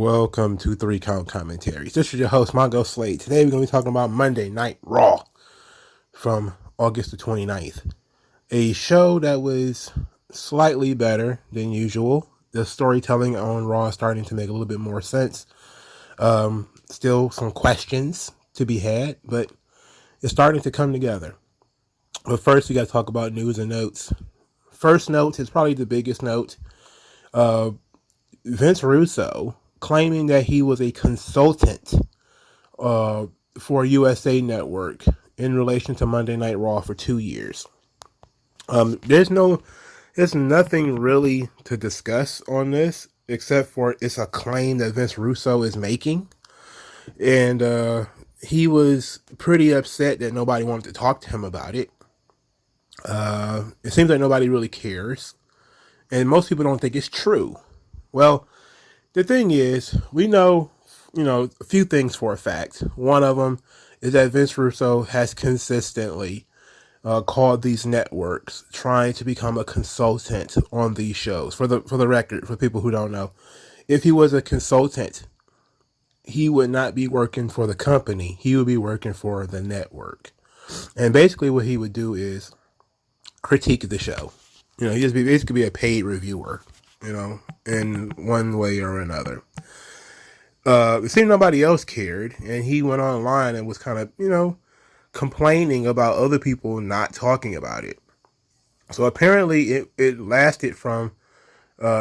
Welcome to 3 Count Commentaries. This is your host, MagMongoSlade. Today we're going to be talking about Monday Night Raw from August the 29th. A show that was slightly better than usual. The storytelling on Raw is starting to make a little bit more sense. Still some questions to be had, but it's starting to come together. But first, we got to talk about news and notes. First note is probably the biggest note. Vince Russo claiming that he was a consultant for USA Network in relation to Monday Night Raw for 2 years. There's nothing really to discuss on this except for it's a claim that Vince Russo is making, and he was pretty upset that nobody wanted to talk to him about it. It seems like nobody really cares, and most people don't think it's true. Well, the thing is, we know, a few things for a fact. One of them is that Vince Russo has consistently called these networks trying to become a consultant on these shows. For the record, for people who don't know, if he was a consultant, he would not be working for the company. He would be working for the network. And basically what he would do is critique the show. He just basically be a paid reviewer, in one way or another. It seemed nobody else cared, and he went online and was kind of, complaining about other people not talking about it. So apparently it lasted from,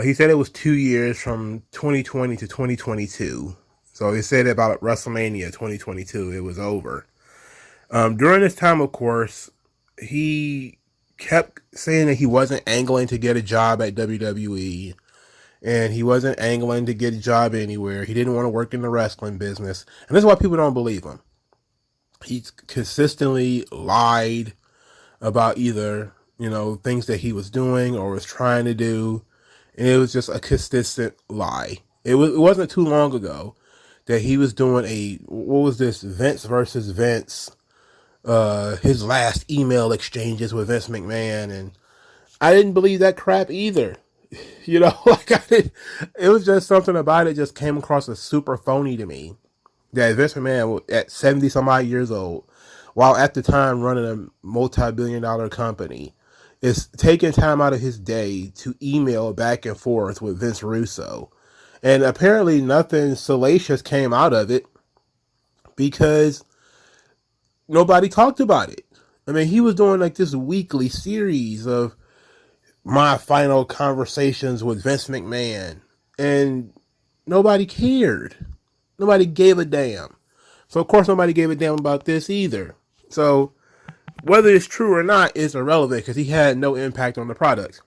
he said it was 2 years, from 2020 to 2022. So he said about WrestleMania 2022, it was over. During this time, of course, he kept saying that he wasn't angling to get a job at WWE, and he wasn't angling to get a job anywhere. He didn't want to work in the wrestling business, and this is why people don't believe him. He's consistently lied about either, things that he was doing or was trying to do, and it was just a consistent lie. It wasn't too long ago that he was doing Vince versus Vince, his last email exchanges with Vince McMahon, and I didn't believe that crap either. It was just something about it just came across as super phony to me. That Vince McMahon, at 70 some odd years old, while at the time running a multi-billion-dollar company, is taking time out of his day to email back and forth with Vince Russo. And apparently nothing salacious came out of it because nobody talked about it. I mean, he was doing like this weekly series of my final conversations with Vince McMahon, and nobody cared. Nobody gave a damn. So, of course, nobody gave a damn about this either. So, whether it's true or not is irrelevant because he had no impact on the product.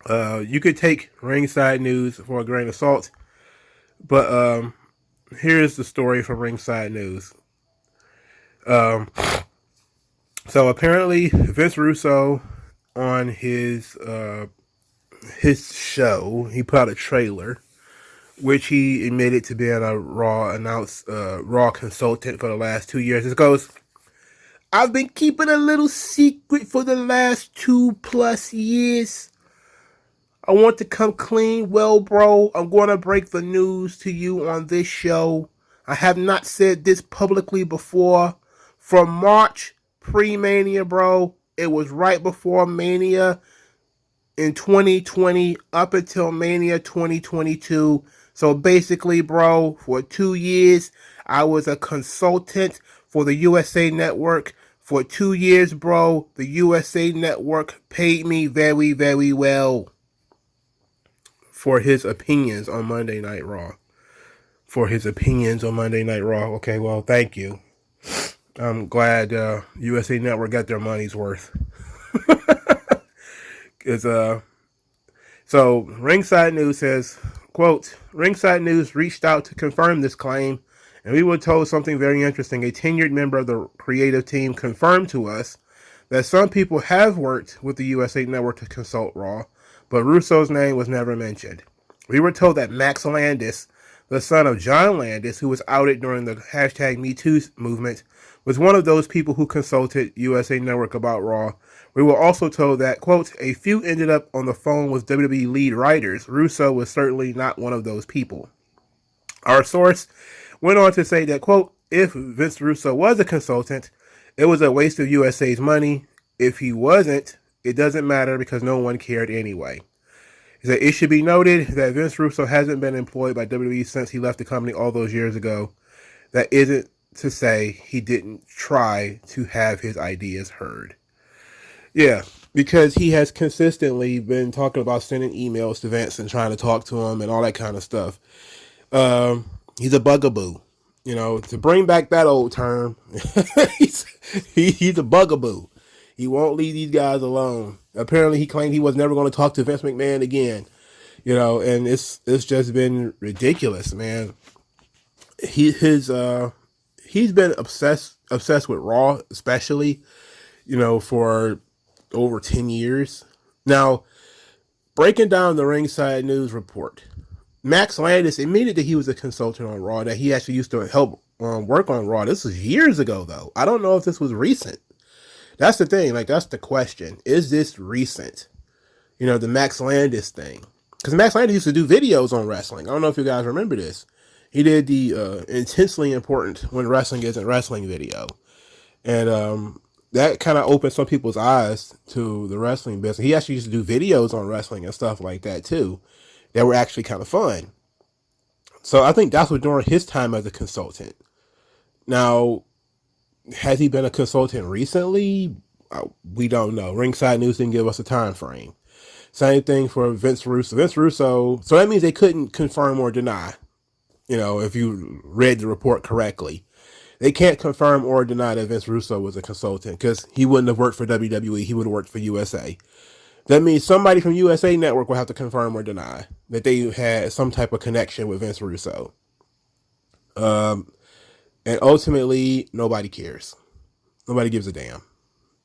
You could take Ringside News for a grain of salt, but here's the story from Ringside News. So, apparently, Vince Russo, on his show, he put out a trailer, which he admitted to being a Raw consultant for the last 2 years. It goes, "I've been keeping a little secret for the last 2+ years. I want to come clean. Well, bro, I'm going to break the news to you on this show. I have not said this publicly before. From March, pre-Mania, bro, it was right before Mania in 2020 up until Mania 2022. So basically, bro, for 2 years, I was a consultant for the USA Network. For 2 years, bro, the USA Network paid me very, very well for his opinions on Monday Night Raw. Okay, well, thank you. I'm glad USA Network got their money's worth. So Ringside News says, quote, "Ringside News reached out to confirm this claim, and we were told something very interesting. A tenured member of the creative team confirmed to us that some people have worked with the USA Network to consult Raw, but Russo's name was never mentioned. We were told that Max Landis, the son of John Landis, who was outed during the #MeToo movement, was one of those people who consulted USA Network about Raw. We were also told that, quote, a few ended up on the phone with WWE lead writers. Russo was certainly not one of those people." Our source went on to say that, quote, if Vince Russo was a consultant, it was a waste of USA's money. If he wasn't, it doesn't matter because no one cared anyway. He said, it should be noted that Vince Russo hasn't been employed by WWE since he left the company all those years ago. That isn't to say he didn't try to have his ideas heard. Yeah, because he has consistently been talking about sending emails to Vince and trying to talk to him and all that kind of stuff. He's a bugaboo. You know, to bring back that old term, he's a bugaboo. He won't leave these guys alone. Apparently, he claimed he was never going to talk to Vince McMahon again. You know, and it's just been ridiculous, man. He's been obsessed with Raw, especially, you know, for over 10 years. Now, breaking down the Ringside News report, Max Landis admitted that he was a consultant on Raw, that he actually used to help work on Raw. This was years ago, though. I don't know if this was recent. That's the thing. Like, that's the question. Is this recent? You know, the Max Landis thing. Because Max Landis used to do videos on wrestling. I don't know if you guys remember this. He did the intensely important When Wrestling Isn't Wrestling video. And that kind of opened some people's eyes to the wrestling business. He actually used to do videos on wrestling and stuff like that, too, that were actually kind of fun. So I think that's what during his time as a consultant. Now, has he been a consultant recently? We don't know. Ringside News didn't give us a time frame. Same thing for Vince Russo. Vince Russo, so that means they couldn't confirm or deny, you know, if you read the report correctly. They can't confirm or deny that Vince Russo was a consultant because he wouldn't have worked for WWE. He would have worked for USA. That means somebody from USA Network will have to confirm or deny that they had some type of connection with Vince Russo. And ultimately, nobody cares. Nobody gives a damn.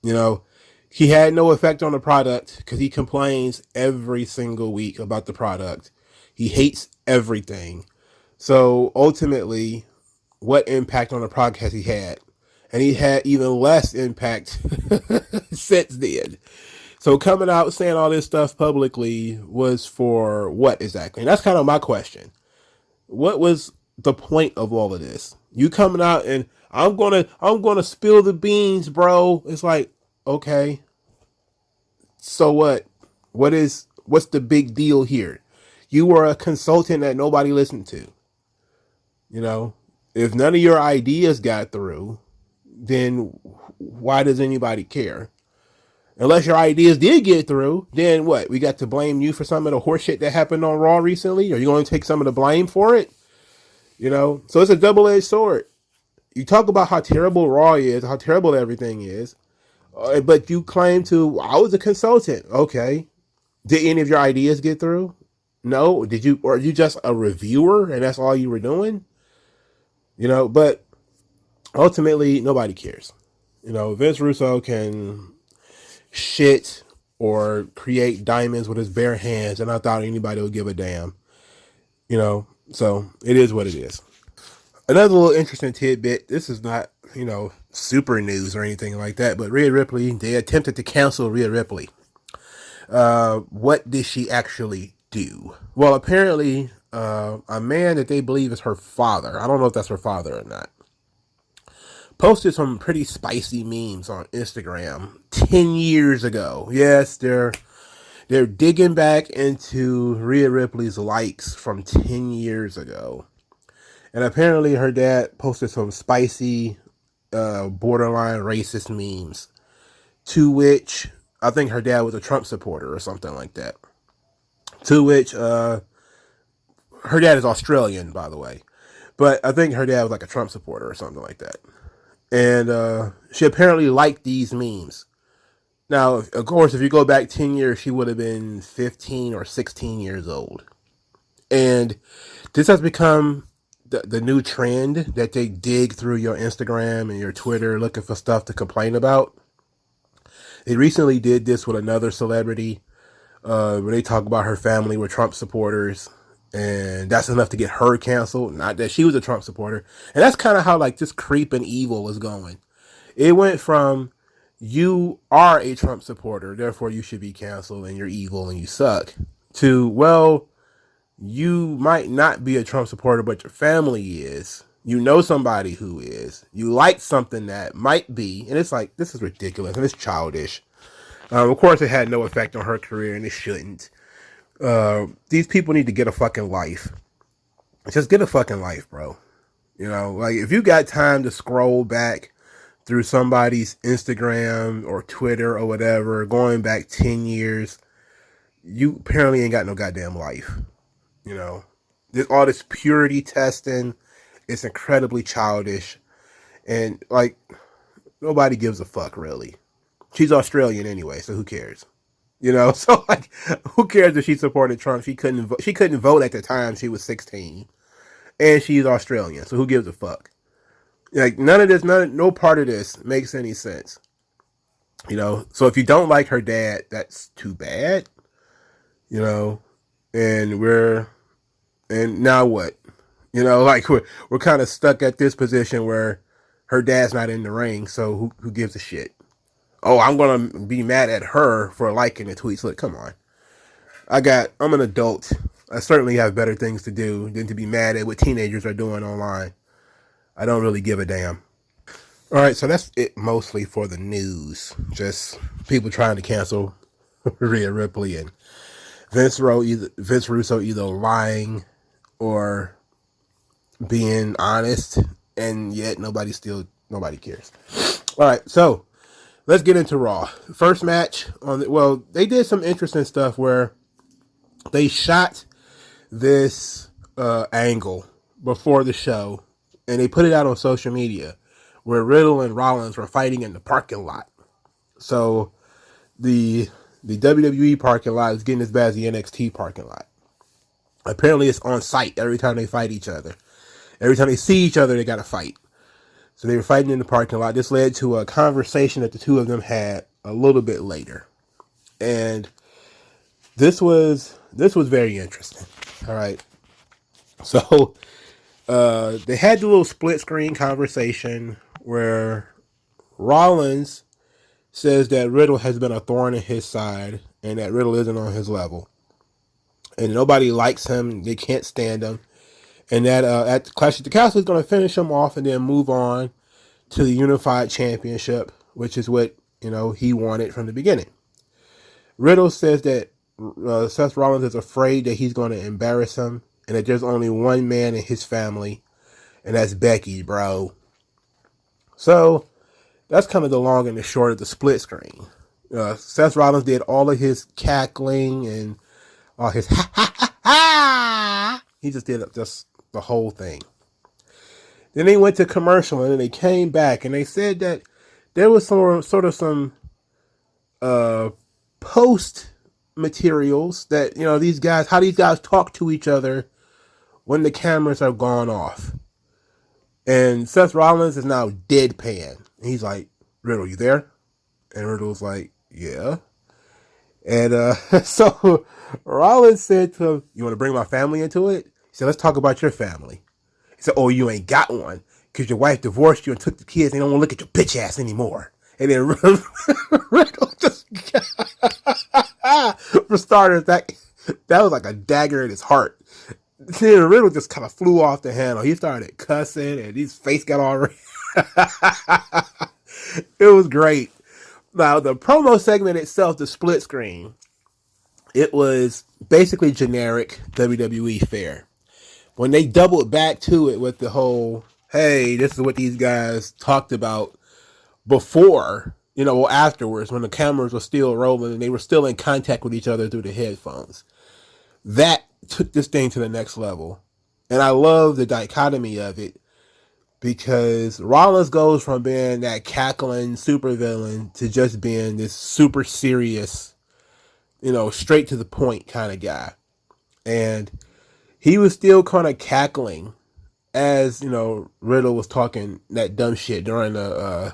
You know, he had no effect on the product because he complains every single week about the product. He hates everything. So ultimately, what impact on the product has he had? And he had even less impact since then. So coming out saying all this stuff publicly was for what exactly? And that's kind of my question. What was the point of all of this? You coming out and I'm gonna spill the beans, bro. It's like, okay. So what? What's the big deal here? You were a consultant that nobody listened to. You know, if none of your ideas got through, then why does anybody care? Unless your ideas did get through, then what? We got to blame you for some of the horseshit that happened on Raw recently? Are you going to take some of the blame for it? You know, so it's a double-edged sword. You talk about how terrible Raw is, how terrible everything is, but you claim I was a consultant. Okay. Did any of your ideas get through? No. Did you, or are you just a reviewer and that's all you were doing? You know, but ultimately nobody cares. You know, Vince Russo can shit or create diamonds with his bare hands, and I thought anybody would give a damn. You know, so it is what it is. Another little interesting tidbit. This is not, you know, super news or anything like that, but Rhea Ripley, they attempted to cancel Rhea Ripley. What did she actually do? Well, apparently, a man that they believe is her father, I don't know if that's her father or not, posted some pretty spicy memes on Instagram 10 years ago. Yes, they're digging back into Rhea Ripley's likes from 10 years ago. And apparently her dad posted some spicy, borderline racist memes, to which I think her dad was a Trump supporter or something like that. To which her dad is Australian, by the way. But I think her dad was like a Trump supporter or something like that. And she apparently liked these memes. Now, of course, if you go back 10 years, she would have been 15 or 16 years old. And this has become the new trend that they dig through your Instagram and your Twitter looking for stuff to complain about. They recently did this with another celebrity where they talk about her family were Trump supporters. And that's enough to get her canceled. Not that she was a Trump supporter. And that's kind of how like this creep and evil is going. It went from you are a Trump supporter, therefore you should be canceled and you're evil and you suck, to, well, you might not be a Trump supporter, but your family is. You know somebody who is. You like something that might be. And it's like, this is ridiculous and it's childish. Of course, it had no effect on her career, and it shouldn't. These people need to get a fucking life. Just get a fucking life, bro. You know, like, if you got time to scroll back through somebody's Instagram or Twitter or whatever, going back 10 years, you apparently ain't got no goddamn life. You know, all this purity testing, it's incredibly childish. And, like, nobody gives a fuck, really. She's Australian anyway, so who cares? You know, so, like, who cares if she supported Trump? She couldn't vote at the time she was 16. And she's Australian, so who gives a fuck? Like, no part of this makes any sense. You know, so if you don't like her dad, that's too bad. You know, and now what? You know, like, we're kind of stuck at this position where her dad's not in the ring, so who gives a shit? Oh, I'm going to be mad at her for liking the tweets. Look, come on. I'm an adult. I certainly have better things to do than to be mad at what teenagers are doing online. I don't really give a damn. All right, so that's it mostly for the news. Just people trying to cancel Rhea Ripley and Vince Russo either lying or being honest, and yet nobody cares. All right, so let's get into Raw. First match they did some interesting stuff where they shot this angle before the show, and they put it out on social media where Riddle and Rollins were fighting in the parking lot. So the WWE parking lot is getting as bad as the NXT parking lot. Apparently it's on site every time they fight each other. Every time they see each other, they got to fight. So they were fighting in the parking lot. This led to a conversation that the two of them had a little bit later. And this was very interesting. All right. So they had the little split screen conversation where Rollins says that Riddle has been a thorn in his side and that Riddle isn't on his level. And nobody likes him. They can't stand him. And that at Clash at the Castle, he's going to finish him off and then move on to the Unified Championship, which is what, he wanted from the beginning. Riddle says that Seth Rollins is afraid that he's going to embarrass him and that there's only one man in his family, and that's Becky, bro. So that's kind of the long and the short of the split screen. Seth Rollins did all of his cackling and all his ha ha ha ha. He just did just the whole thing. Then they went to commercial and then they came back and they said that there was some post materials that, how these guys talk to each other when the cameras are gone off. And Seth Rollins is now deadpan. And he's like, Riddle, you there? And Riddle's like, yeah. And so Rollins said to him, you want to bring my family into it? He said, let's talk about your family. He said, oh, you ain't got one because your wife divorced you and took the kids and don't want to look at your bitch ass anymore. And then Riddle just, for starters, that was like a dagger in his heart. Then Riddle just kind of flew off the handle. He started cussing and his face got all red. It was great. Now, the promo segment itself, the split screen, it was basically generic WWE fare. When they doubled back to it with the whole, hey, this is what these guys talked about before, afterwards, when the cameras were still rolling and they were still in contact with each other through the headphones. That took this thing to the next level. And I love the dichotomy of it because Rollins goes from being that cackling supervillain to just being this super serious, straight to the point kind of guy. And he was still kind of cackling as, Riddle was talking that dumb shit during the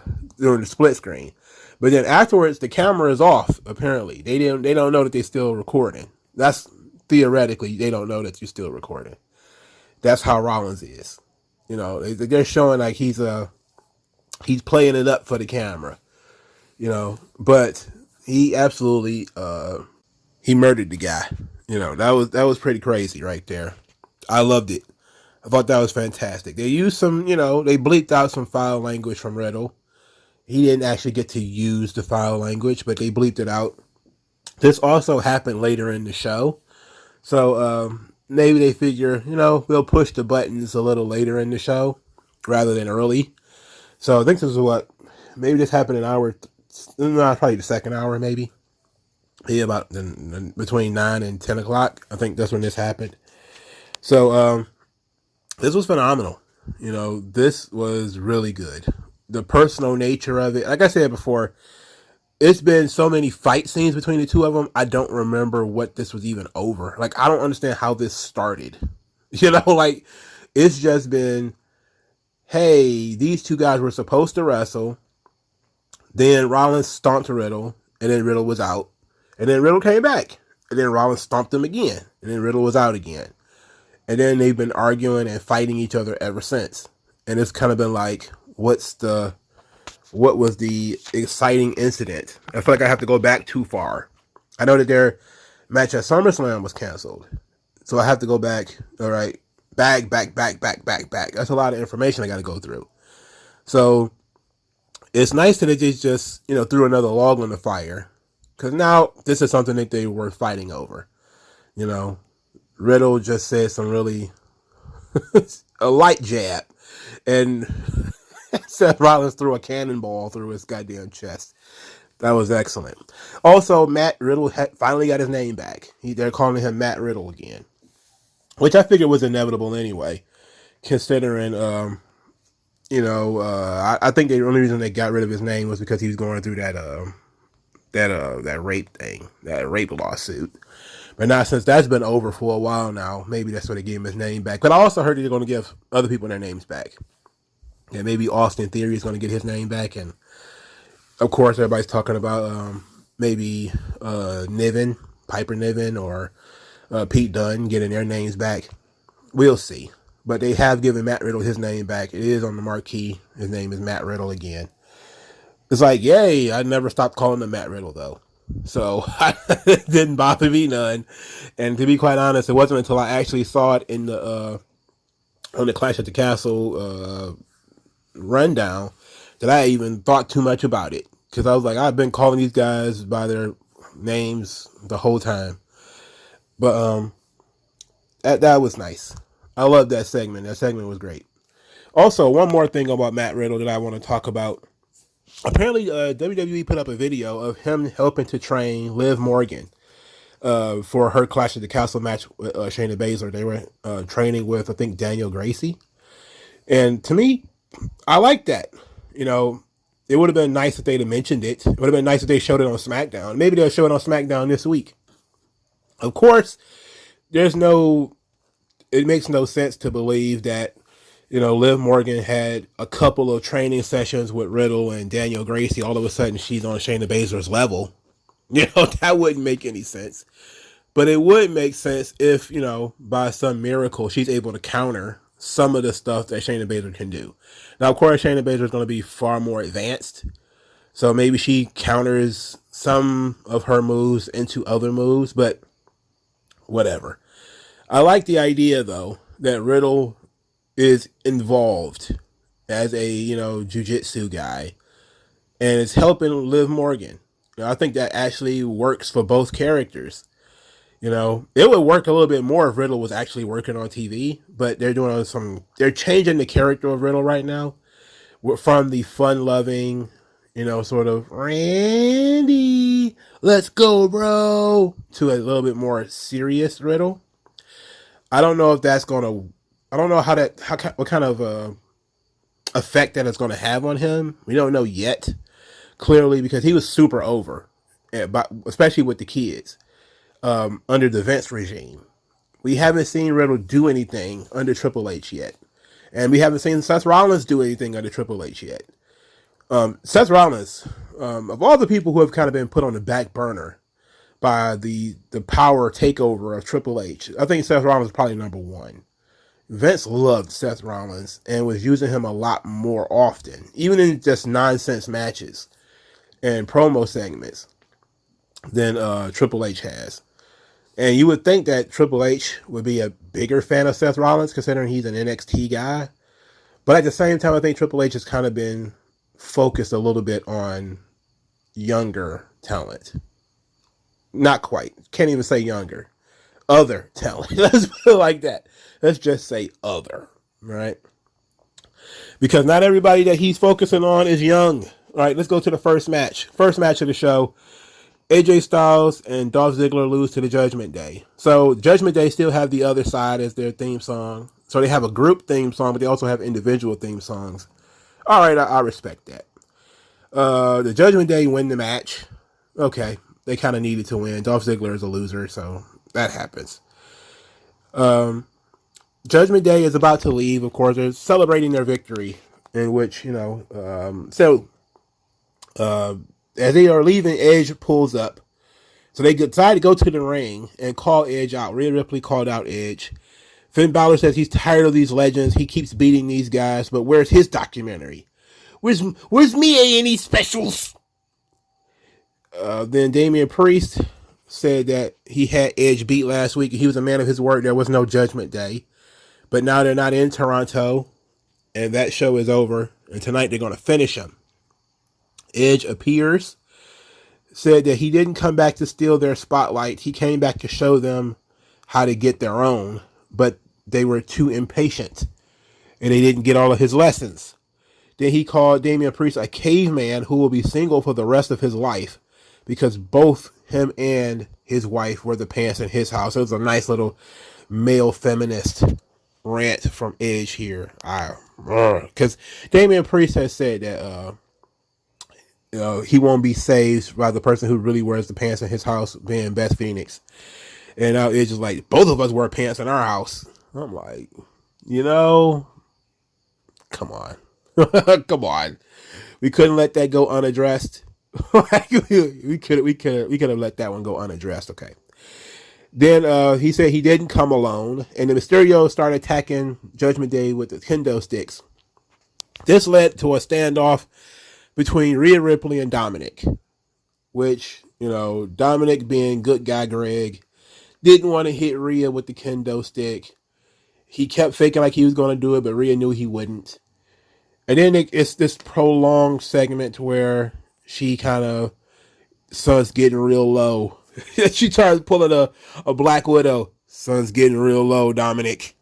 split screen. But then afterwards, the camera is off, apparently. They don't know that they're still recording. That's theoretically, they don't know that you're still recording. That's how Rollins is. They're showing like he's playing it up for the camera, but he absolutely, he murdered the guy. That was pretty crazy right there. I loved it. I thought that was fantastic. They used some, they bleeped out some foul language from Riddle. He didn't actually get to use the foul language, but they bleeped it out. This also happened later in the show. So maybe they figure, we'll push the buttons a little later in the show rather than early. So I think this is maybe this happened an hour, probably the second hour, maybe. Yeah, about between 9 and 10 o'clock. I think that's when this happened. So this was phenomenal. This was really good. The personal nature of it, like I said before, it's been so many fight scenes between the two of them. I don't remember what this was even over. Like, I don't understand how this started. Like, it's just been, hey, these two guys were supposed to wrestle. Then Rollins stomped Riddle, and then Riddle was out. And then Riddle came back. And then Rollins stomped him again. And then Riddle was out again. And then they've been arguing and fighting each other ever since. And it's kind of been like, what was the exciting incident? I feel like I have to go back too far. I know that their match at SummerSlam was canceled. So I have to go back. All right. Back. That's a lot of information I got to go through. So it's nice that they just threw another log on the fire. Because now this is something that they were fighting over. Riddle just said some really a light jab. And Seth Rollins threw a cannonball through his goddamn chest. That was excellent. Also, Matt Riddle finally got his name back. They're calling him Matt Riddle again, which I figured was inevitable anyway, considering, I think the only reason they got rid of his name was because he was going through that rape thing, that rape lawsuit. But now, since that's been over for a while now, maybe that's why they gave him his name back. But I also heard they're going to give other people their names back. Yeah, maybe Austin Theory is going to get his name back, and of course, everybody's talking about maybe Piper Niven, or Pete Dunne getting their names back. We'll see. But they have given Matt Riddle his name back. It is on the marquee. His name is Matt Riddle again. It's like, yay, I never stopped calling him Matt Riddle, though. So it didn't bother me none. And to be quite honest, it wasn't until I actually saw it in the on the Clash at the Castle rundown that I even thought too much about it. Because I was like, I've been calling these guys by their names the whole time. But that was nice. I loved that segment. That segment was great. Also, one more thing about Matt Riddle that I want to talk about. Apparently, WWE put up a video of him helping to train Liv Morgan for her Clash at the Castle match with Shayna Baszler. They were training with, I think, Daniel Gracie. And to me, I like that. It would have been nice if they'd have mentioned it. It would have been nice if they showed it on SmackDown. Maybe they'll show it on SmackDown this week. Of course, it makes no sense to believe that, Liv Morgan had a couple of training sessions with Riddle and Daniel Gracie. All of a sudden, she's on Shayna Baszler's level. That wouldn't make any sense. But it would make sense if, by some miracle, she's able to counter some of the stuff that Shayna Baszler can do. Now, of course, Shayna Baszler is going to be far more advanced. So maybe she counters some of her moves into other moves, but whatever. I like the idea, though, that Riddle is involved as a, jiu-jitsu guy and is helping Liv Morgan. I think that actually works for both characters. It would work a little bit more if Riddle was actually working on TV, but they're changing the character of Riddle right now from the fun-loving, sort of, Randy, let's go, bro, to a little bit more serious Riddle. I don't know if that's I don't know what kind of effect that it's going to have on him. We don't know yet, clearly, because he was super over, especially with the kids. Under the Vince regime. We haven't seen Riddle do anything under Triple H yet. And we haven't seen Seth Rollins do anything under Triple H yet. Seth Rollins, of all the people who have kind of been put on the back burner by the power takeover of Triple H, I think Seth Rollins is probably number one. Vince loved Seth Rollins and was using him a lot more often, even in just nonsense matches and promo segments, than Triple H has. And you would think that Triple H would be a bigger fan of Seth Rollins, considering he's an NXT guy. But at the same time, I think Triple H has kind of been focused a little bit on younger talent. Not quite. Can't even say younger. Other talent. Let's put it like that. Let's just say other. Right? Because not everybody that he's focusing on is young. All right, let's go to the first match. First match of the show. AJ Styles and Dolph Ziggler lose to the Judgment Day. So Judgment Day still have the other side as their theme song. So they have a group theme song, but they also have individual theme songs. All right, I respect that. The Judgment Day win the match. Okay, they kind of needed to win. Dolph Ziggler is a loser, so that happens. Judgment Day is about to leave. Of course, they're celebrating their victory, in which, as they are leaving, Edge pulls up. So they decide to go to the ring and call Edge out. Rhea Ripley called out Edge. Finn Balor says he's tired of these legends. He keeps beating these guys, but where's his documentary? Where's me A&E specials? Then Damian Priest said that he had Edge beat last week. He was a man of his word. There was no Judgment Day. But now they're not in Toronto, and that show is over. And tonight they're going to finish him. Edge appears, said that he didn't come back to steal their spotlight. He came back to show them how to get their own, but they were too impatient, and they didn't get all of his lessons. Then he called Damian Priest a caveman who will be single for the rest of his life because both him and his wife were the pants in his house. It was a nice little male feminist rant from Edge here. Because Damian Priest has said that he won't be saved by the person who really wears the pants in his house, being Beth Phoenix. And now Edge is like, both of us wear pants in our house. I'm like, come on. Come on. We couldn't let that go unaddressed. we could have let that one go unaddressed. Okay. Then he said he didn't come alone, and the Mysterio started attacking Judgment Day with the kendo sticks. This led to a standoff between Rhea Ripley and Dominic, which, Dominic, being good guy Greg, didn't want to hit Rhea with the kendo stick. He kept faking like he was going to do it, but Rhea knew he wouldn't. And then it's this prolonged segment where she kind of sun's getting real low. She tries pulling a Black Widow. Sun's getting real low, Dominic.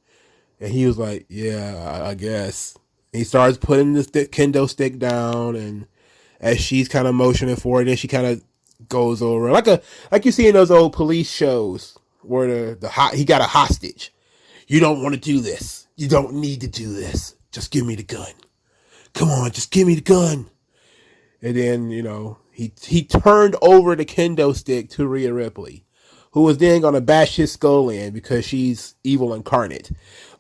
And he was like, yeah, I guess. And he starts putting the kendo stick down, and as she's kind of motioning for it, then she kind of goes over like you see in those old police shows where he got a hostage. You don't want to do this. You don't need to do this. Just give me the gun. Come on, just give me the gun. And then, he turned over the kendo stick to Rhea Ripley, who was then going to bash his skull in because she's evil incarnate.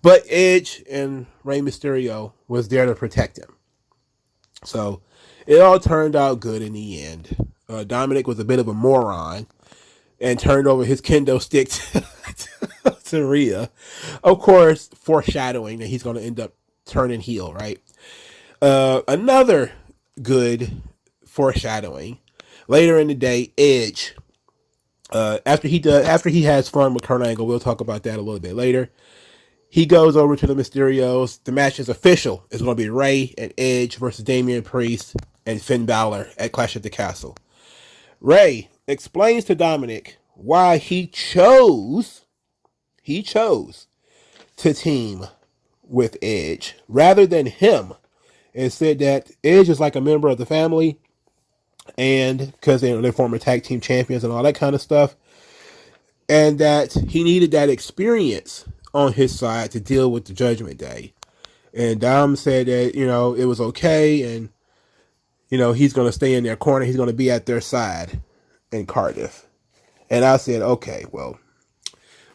But Edge and Rey Mysterio was there to protect him. So it all turned out good in the end. Dominic was a bit of a moron and turned over his kendo stick to Rhea. Of course, foreshadowing that he's going to end up turning heel, right? Another good foreshadowing. Later in the day, Edge, after he has fun with Kurt Angle, we'll talk about that a little bit later. He goes over to the Mysterios. The match is official. It's going to be Rey and Edge versus Damian Priest and Finn Balor at Clash at the Castle. Rey explains to Dominic why he chose to team with Edge rather than him, and said that Edge is like a member of the family, and because they're former tag team champions and all that kind of stuff, and that he needed that experience on his side to deal with the Judgment Day. And Dom said that, it was okay, and, he's going to stay in their corner. He's going to be at their side in Cardiff. And I said, okay, well,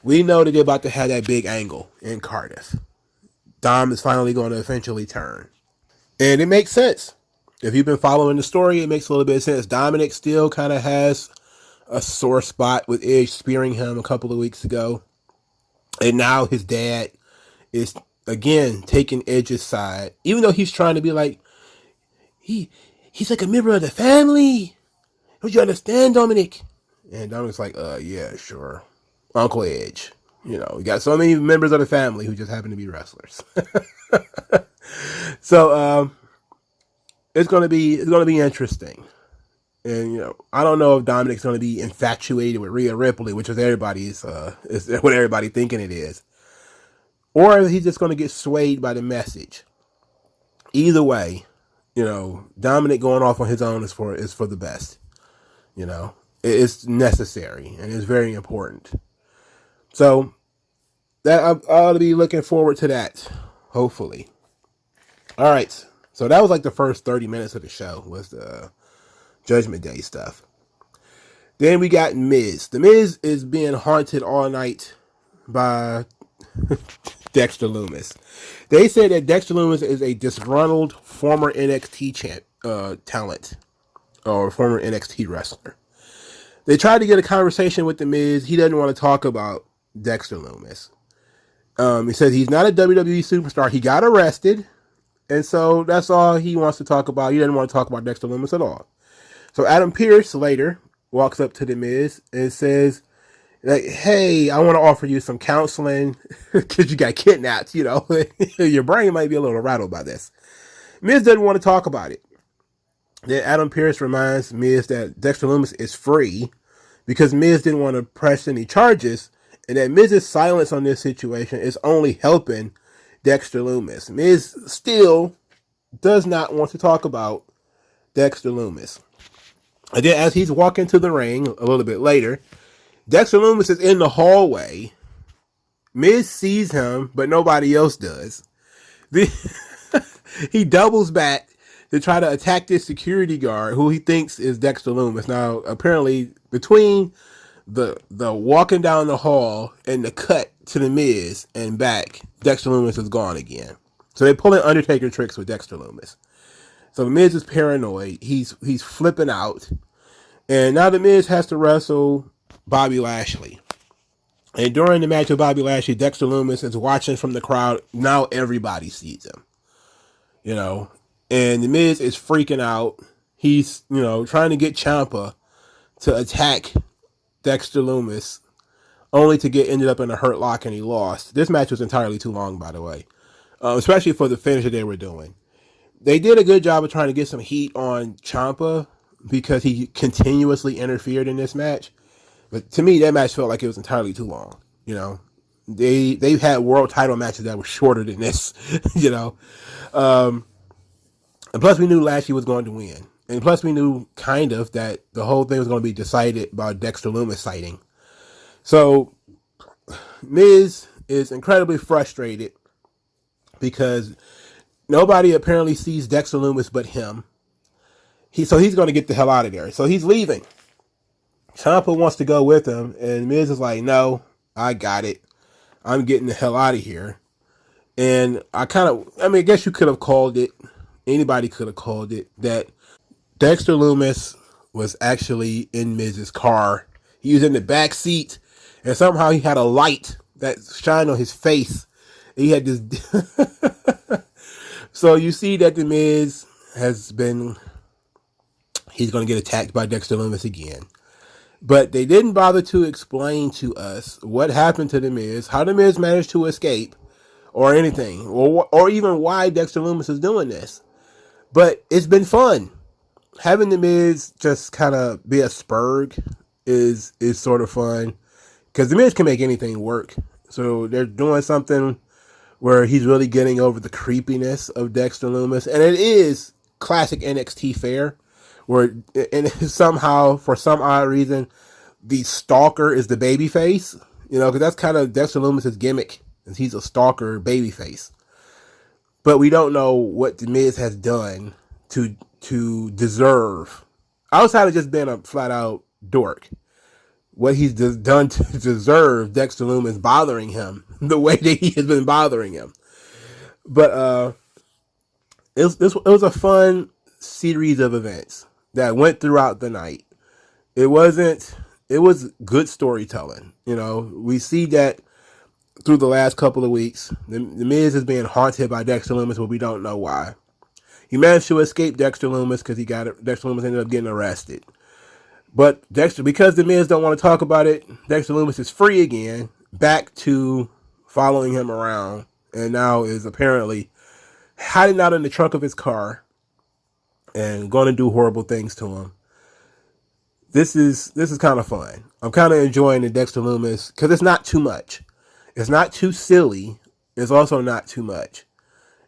we know that they're about to have that big angle in Cardiff. Dom is finally going to eventually turn. And it makes sense. If you've been following the story, it makes a little bit of sense. Dominic still kind of has a sore spot with Edge spearing him a couple of weeks ago. And now his dad is, again, taking Edge's side. Even though he's trying to be like, he's like a member of the family. Don't you understand, Dominic? And Dominic's like, yeah, sure. Uncle Edge. You know, we got so many members of the family who just happen to be wrestlers. So it's gonna be interesting. And you know, I don't know if Dominic's gonna be infatuated with Rhea Ripley, which is is what everybody thinking it is, or if he's just gonna get swayed by the message. Either way, you know, Dominic going off on his own is for the best. You know, it's necessary and it's very important. So that I ought to be looking forward to that. Hopefully. All right. So that was like the first 30 minutes of the show was the Judgment Day stuff. Then we got Miz. The Miz is being haunted all night by Dexter Lumis. They said that Dexter Lumis is a disgruntled former NXT talent or former NXT wrestler. They tried to get a conversation with the Miz. He doesn't want to talk about Dexter Lumis. He says he's not a WWE superstar. He got arrested, and so that's all he wants to talk about. He doesn't want to talk about Dexter Lumis at all. So Adam Pearce later walks up to the Miz and says, like, hey, I want to offer you some counseling because you got kidnapped, you know. Your brain might be a little rattled by this. Miz doesn't want to talk about it. Then Adam Pearce reminds Miz that Dexter Lumis is free because Miz didn't want to press any charges and that Miz's silence on this situation is only helping Dexter Lumis. Miz still does not want to talk about Dexter Lumis. And then as he's walking to the ring a little bit later, Dexter Lumis is in the hallway. Miz sees him, but nobody else does. He doubles back to try to attack this security guard who he thinks is Dexter Lumis. Now, apparently, between the walking down the hall and the cut to the Miz and back, Dexter Lumis is gone again. So they're pulling Undertaker tricks with Dexter Lumis. So the Miz is paranoid. He's flipping out. And now the Miz has to wrestle Bobby Lashley. And during the match with Bobby Lashley, Dexter Lumis is watching from the crowd. Now everybody sees him. You know. And the Miz is freaking out. He's, you know, trying to get Ciampa to attack Dexter Lumis, only to get ended up in a hurt lock and he lost. This match was entirely too long, by the way. Especially for the finish that they were doing. They did a good job of trying to get some heat on Ciampa because he continuously interfered in this match. But to me, that match felt like it was entirely too long. You know, they've had world title matches that were shorter than this. You know, and plus we knew Lashley was going to win, and plus we knew kind of that the whole thing was going to be decided by Dexter Lumis sighting. So Miz is incredibly frustrated because nobody apparently sees Dexter Lumis but him. He's going to get the hell out of there. So he's leaving. Ciampa wants to go with him, and Miz is like, no, I got it. I'm getting the hell out of here. And I guess you could have called it, anybody could have called it, that Dexter Lumis was actually in Miz's car. He was in the back seat, and somehow he had a light that shined on his face. He had this... So you see that the Miz he's going to get attacked by Dexter Lumis again. But they didn't bother to explain to us what happened to the Miz, how the Miz managed to escape, or anything, or even why Dexter Lumis is doing this. But it's been fun. Having the Miz just kind of be a spurg is sort of fun, because the Miz can make anything work. So they're doing something where he's really getting over the creepiness of Dexter Lumis, and it is classic NXT fare, where and somehow, for some odd reason, the stalker is the babyface. You know, because that's kind of Dexter Lumis' gimmick, is he's a stalker babyface. But we don't know what the Miz has done to deserve, outside of just being a flat out dork, what he's done to deserve Dexter Lumis bothering him the way that he has been bothering him. But it was a fun series of events that went throughout the night. It was good storytelling. You know, we see that through the last couple of weeks. The Miz is being haunted by Dexter Lumis, but we don't know why. He managed to escape Dexter Lumis because Dexter Lumis ended up getting arrested. But Dexter, because the Miz don't want to talk about it, Dexter Lumis is free again, back to following him around, and now is apparently hiding out in the trunk of his car and going to do horrible things to him. This is kind of fun. I'm kind of enjoying the Dexter Lumis because it's not too much. It's not too silly. It's also not too much.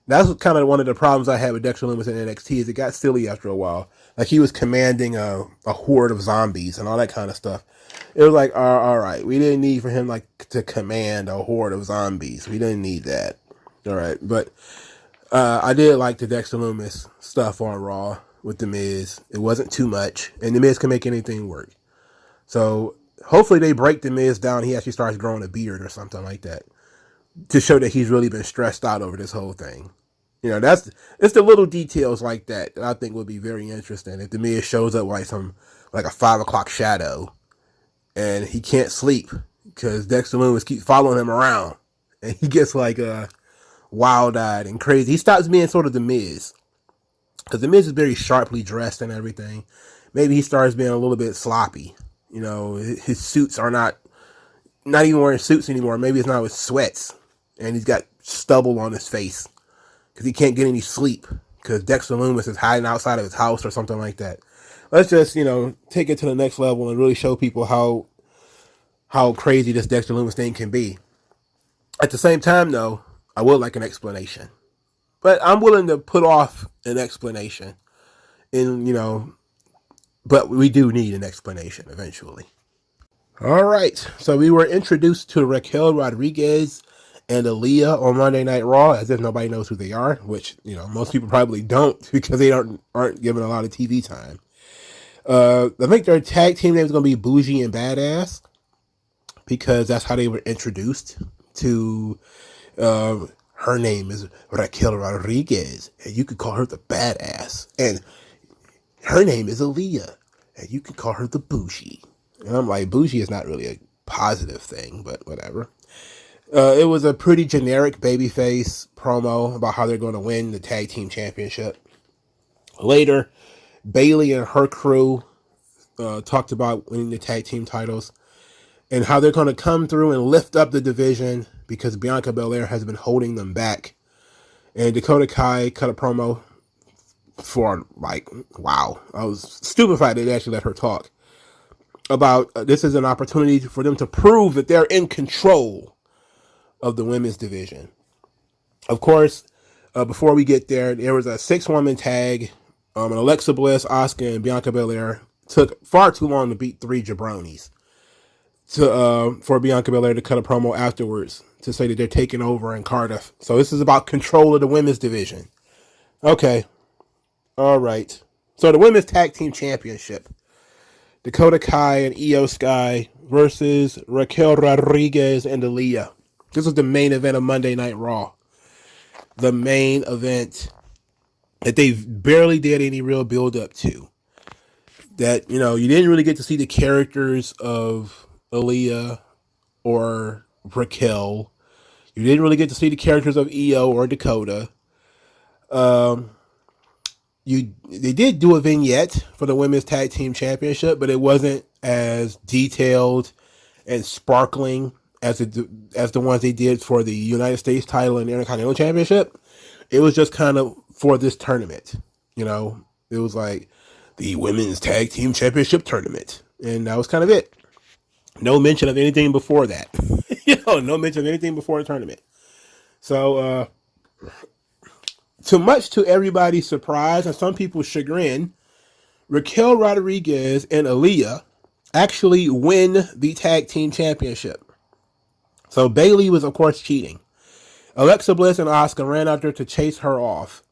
That's kind of one of the problems I had with Dexter Lumis in NXT is it got silly after a while. Like he was commanding a horde of zombies and all that kind of stuff. It was like, all right, we didn't need for him like to command a horde of zombies. We didn't need that. All right, but I did like the Dexter Lumis stuff on Raw with The Miz. It wasn't too much, and The Miz can make anything work. So hopefully they break The Miz down. He actually starts growing a beard or something like that to show that he's really been stressed out over this whole thing. You know, it's the little details like that I think would be very interesting. If The Miz shows up like a 5 o'clock shadow and he can't sleep because Dexter Lumis keeps following him around and he gets like wild-eyed and crazy. He stops being sort of The Miz because The Miz is very sharply dressed and everything. Maybe he starts being a little bit sloppy. You know, his suits are not even wearing suits anymore. Maybe it's not with sweats and he's got stubble on his face because he can't get any sleep because Dexter Lumis is hiding outside of his house or something like that. Let's just, take it to the next level and really show people how crazy this Dexter Lumis thing can be. At the same time, though, I would like an explanation. But I'm willing to put off an explanation. But we do need an explanation eventually. All right. So we were introduced to Raquel Rodriguez and Aaliyah on Monday Night Raw, as if nobody knows who they are, which, most people probably don't because they aren't given a lot of TV time. I think their tag team name is going to be Bougie and Badass because that's how they were introduced to. Her name is Raquel Rodriguez, and you could call her the Badass. And her name is Aaliyah, and you could call her the Bougie. And I'm like, Bougie is not really a positive thing, but whatever. It was a pretty generic babyface promo about how they're going to win the tag team championship. Later, Bayley and her crew talked about winning the tag team titles and how they're going to come through and lift up the division because Bianca Belair has been holding them back. And Dakota Kai cut a promo for, wow. I was stupefied they actually let her talk about this is an opportunity for them to prove that they're in control of the women's division. Of course, before we get there was a 6-woman tag. And Alexa Bliss, Asuka, and Bianca Belair took far too long to beat 3 jabronis. For Bianca Belair to cut a promo afterwards to say that they're taking over in Cardiff. So this is about control of the women's division. Okay. All right. So the women's tag team championship. Dakota Kai and Io Sky versus Raquel Rodriguez and Aaliyah. This was the main event of Monday Night Raw. The main event that they barely did any real build up to. That, you didn't really get to see the characters of Aaliyah or Raquel. You didn't really get to see the characters of Io or Dakota. They did do a vignette for the Women's Tag Team Championship, but it wasn't as detailed and sparkling as the ones they did for the United States title and Intercontinental Championship. It was just kind of for this tournament. It was like the Women's Tag Team Championship tournament, and that was kind of it. No mention of anything before that. No mention of anything before the tournament. So, much to everybody's surprise and some people's chagrin, Raquel Rodriguez and Aaliyah actually win the tag team championship. So Bayley was, of course, cheating. Alexa Bliss and Asuka ran out there to chase her off.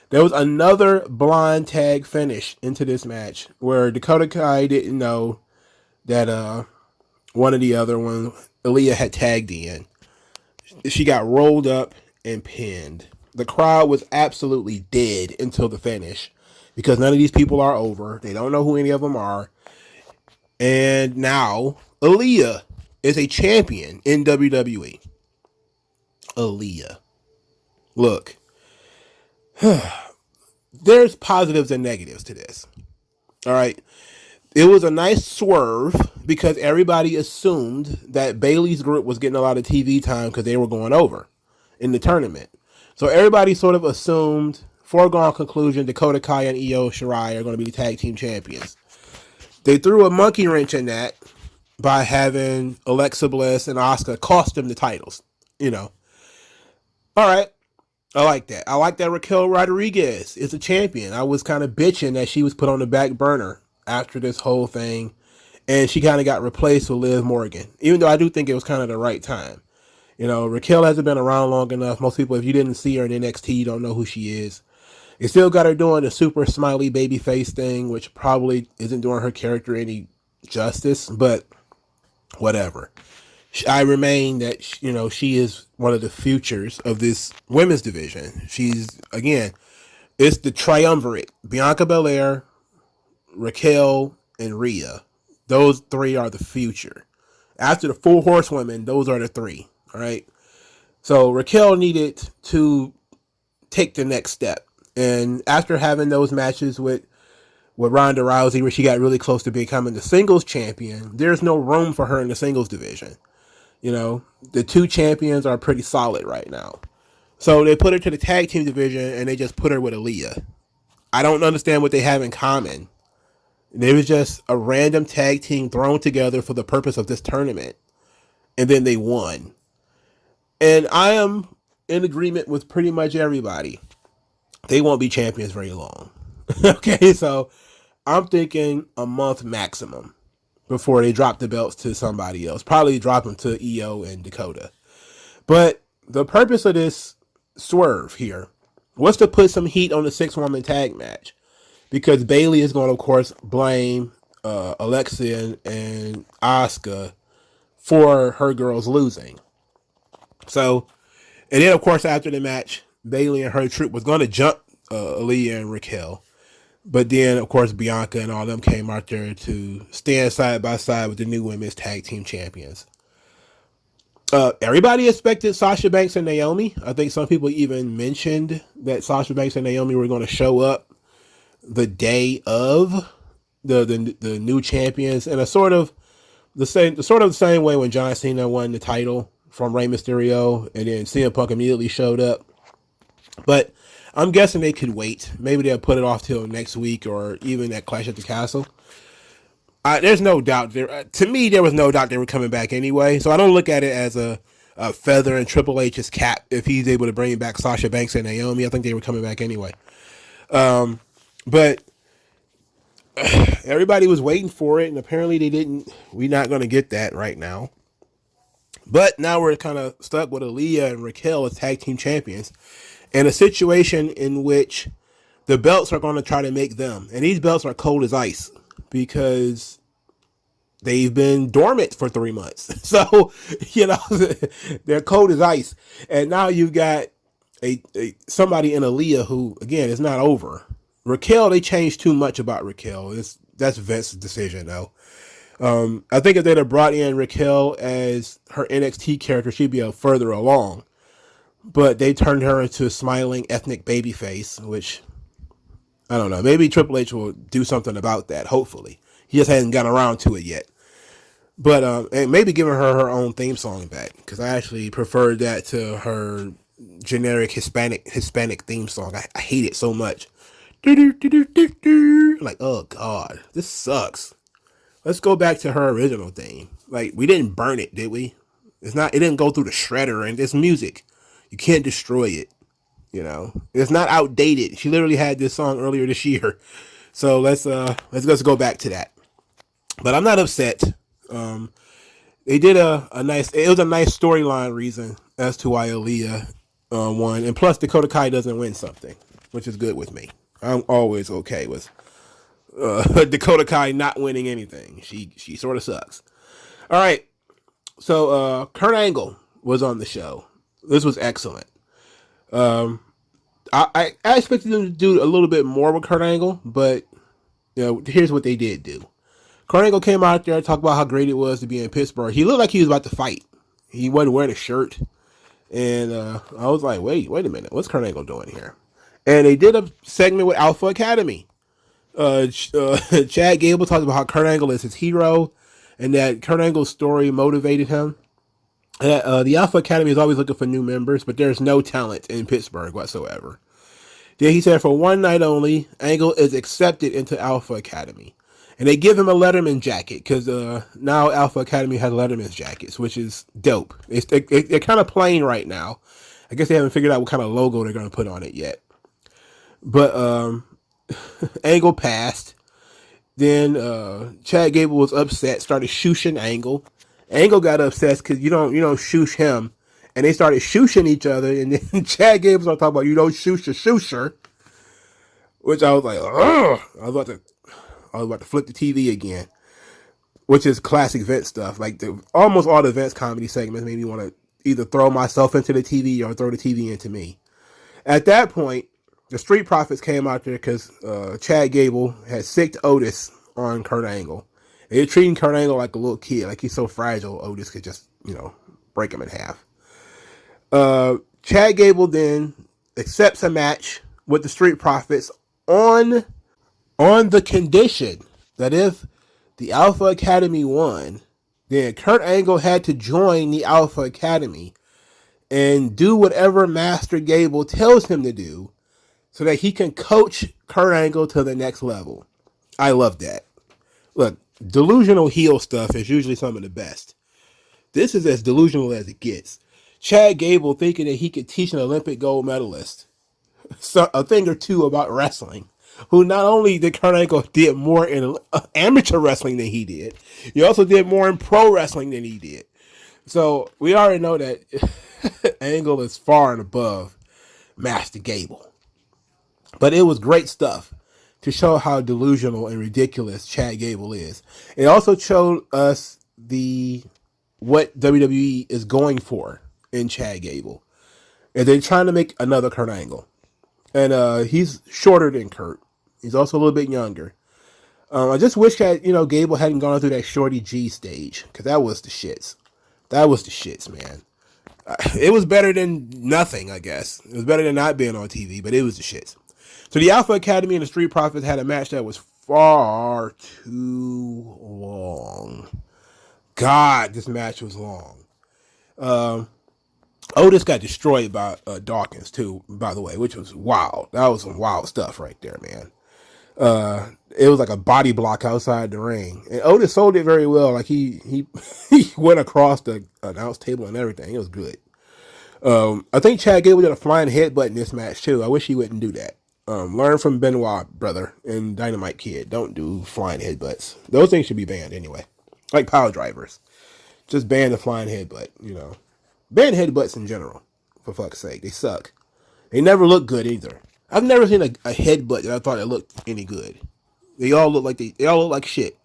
There was another blind tag finish into this match where Dakota Kai didn't know that one of the other one, Aaliyah, had tagged in. She got rolled up and pinned. The crowd was absolutely dead until the finish because none of these people are over. They don't know who any of them are. And now Aaliyah is a champion in WWE. Aaliyah. Look, there's positives and negatives to this. All right. It was a nice swerve because everybody assumed that Bayley's group was getting a lot of TV time because they were going over in the tournament. So everybody sort of assumed, foregone conclusion, Dakota Kai and Io Shirai are going to be the tag team champions. They threw a monkey wrench in that by having Alexa Bliss and Asuka cost them the titles. You know. All right. I like that. I like that Raquel Rodriguez is a champion. I was kind of bitching that she was put on the back burner after this whole thing, and she kind of got replaced with Liv Morgan, even though I do think it was kind of the right time. You know, Raquel hasn't been around long enough. Most people, if you didn't see her in NXT, you don't know who she is. They still got her doing the super smiley baby face thing, which probably isn't doing her character any justice, but whatever. I remain that, you know, she is one of the futures of this women's division. She's, again, it's the triumvirate. Bianca Belair, Raquel, and Rhea. Those three are the future. After the four horsewomen, those are the three. All right. So Raquel needed to take the next step. And after having those matches with Ronda Rousey, where she got really close to becoming the singles champion, there's no room for her in the singles division. You know, the two champions are pretty solid right now. So they put her to the tag team division and they just put her with Aaliyah. I don't understand what they have in common. It was just a random tag team thrown together for the purpose of this tournament. And then they won. And I am in agreement with pretty much everybody. They won't be champions very long. Okay, so I'm thinking a month maximum before they drop the belts to somebody else. Probably drop them to Io and Dakota. But the purpose of this swerve here was to put some heat on the 6-woman tag match. Because Bayley is going to, of course, blame Alexa and Asuka for her girls losing. So, and then, of course, after the match, Bayley and her troop was going to jump Aaliyah and Raquel. But then, of course, Bianca and all them came out there to stand side by side with the new women's tag team champions. Everybody expected Sasha Banks and Naomi. I think some people even mentioned that Sasha Banks and Naomi were going to show up the day of the new champions, and a sort of the same way when John Cena won the title from Rey Mysterio, and then CM Punk immediately showed up. But I'm guessing they could wait. Maybe they'll put it off till next week or even at Clash at the Castle. There's no doubt there. To me, there was no doubt they were coming back anyway. So I don't look at it as a feather in Triple H's cap if he's able to bring back Sasha Banks and Naomi. I think they were coming back anyway. But everybody was waiting for it, and apparently they didn't. We're not going to get that right now. But now we're kind of stuck with Aaliyah and Raquel as tag team champions in a situation in which the belts are going to try to make them. And these belts are cold as ice because they've been dormant for 3 months. So, you know, they're cold as ice. And now you've got somebody in Aaliyah who, again, is not over. Raquel, they changed too much about Raquel. That's Vince's decision, though. I think if they'd have brought in Raquel as her NXT character, she'd be further along. But they turned her into a smiling ethnic babyface, which, I don't know. Maybe Triple H will do something about that, hopefully. He just hasn't gotten around to it yet. But and maybe giving her own theme song back, because I actually preferred that to her generic Hispanic theme song. I hate it so much. Like, oh God, this sucks. Let's go back to her original theme. Like, we didn't burn it, did we? It didn't go through the shredder, and it's music. You can't destroy it. You know, it's not outdated. She literally had this song earlier this year. So let's go back to that. But I'm not upset. They did it was a nice storyline reason as to why Aaliyah won. And plus Dakota Kai doesn't win something, which is good with me. I'm always okay with Dakota Kai not winning anything. She sort of sucks. All right. So Kurt Angle was on the show. This was excellent. I expected them to do a little bit more with Kurt Angle, but you know, here's what they did do. Kurt Angle came out there and talked about how great it was to be in Pittsburgh. He looked like he was about to fight. He wasn't wearing a shirt. And I was like, wait a minute. What's Kurt Angle doing here? And they did a segment with Alpha Academy. Chad Gable talked about how Kurt Angle is his hero, and that Kurt Angle's story motivated him. The Alpha Academy is always looking for new members, but there's no talent in Pittsburgh whatsoever. Then he said for one night only, Angle is accepted into Alpha Academy. And they give him a Letterman jacket because now Alpha Academy has Letterman's jackets, which is dope. They're kind of plain right now. I guess they haven't figured out what kind of logo they're going to put on it yet. But Angle passed. Then Chad Gable was upset, started shooshing Angle. Angle got upset because you don't shoosh him. And they started shooshing each other. And then Chad Gable started talking about you don't shoosh a shoosher. Which I was like, ugh. I was about to flip the TV again. Which is classic Vince stuff. Like almost all the Vince comedy segments made me want to either throw myself into the TV or throw the TV into me. At that point, the Street Profits came out there because Chad Gable had sicked Otis on Kurt Angle. They're treating Kurt Angle like a little kid, like he's so fragile. Otis could just, break him in half. Chad Gable then accepts a match with the Street Profits on the condition that if the Alpha Academy won, then Kurt Angle had to join the Alpha Academy and do whatever Master Gable tells him to do so that he can coach Kurt Angle to the next level. I love that. Look, delusional heel stuff is usually some of the best. This is as delusional as it gets. Chad Gable thinking that he could teach an Olympic gold medalist a thing or two about wrestling, who not only did Kurt Angle did more in amateur wrestling than he did, he also did more in pro wrestling than he did. So we already know that Angle is far and above Master Gable. But it was great stuff to show how delusional and ridiculous Chad Gable is. It also showed us what WWE is going for in Chad Gable. And they're trying to make another Kurt Angle. And he's shorter than Kurt. He's also a little bit younger. I just wish that, Gable hadn't gone through that Shorty G stage. Because that was the shits. That was the shits, man. It was better than nothing, I guess. It was better than not being on TV, but it was the shits. So the Alpha Academy and the Street Profits had a match that was far too long. God, this match was long. Otis got destroyed by Dawkins, too, by the way, which was wild. That was some wild stuff right there, man. It was like a body block outside the ring. And Otis sold it very well. Like, he went across the announce table and everything. It was good. I think Chad Gable did a flying headbutt in this match, too. I wish he wouldn't do that. Learn from Benoit, brother, and Dynamite Kid. Don't do flying headbutts. Those things should be banned anyway. Like power drivers. Just ban the flying headbutt, Ban headbutts in general, for fuck's sake. They suck. They never look good either. I've never seen a headbutt that I thought it looked any good. They all look like shit.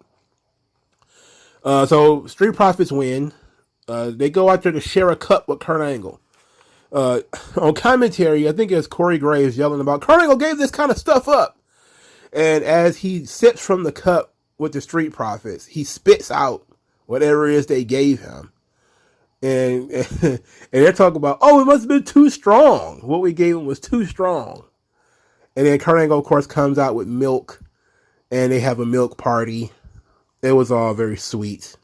So Street Profits win. They go out there to share a cup with Kurt Angle. On commentary, I think it's Corey Graves yelling about Kurt Angle gave this kind of stuff up. And as he sips from the cup with the Street Profits, he spits out whatever it is they gave him. And they're talking about, it must have been too strong. What we gave him was too strong. And then Kurt Angle, of course, comes out with milk. And they have a milk party. It was all very sweet.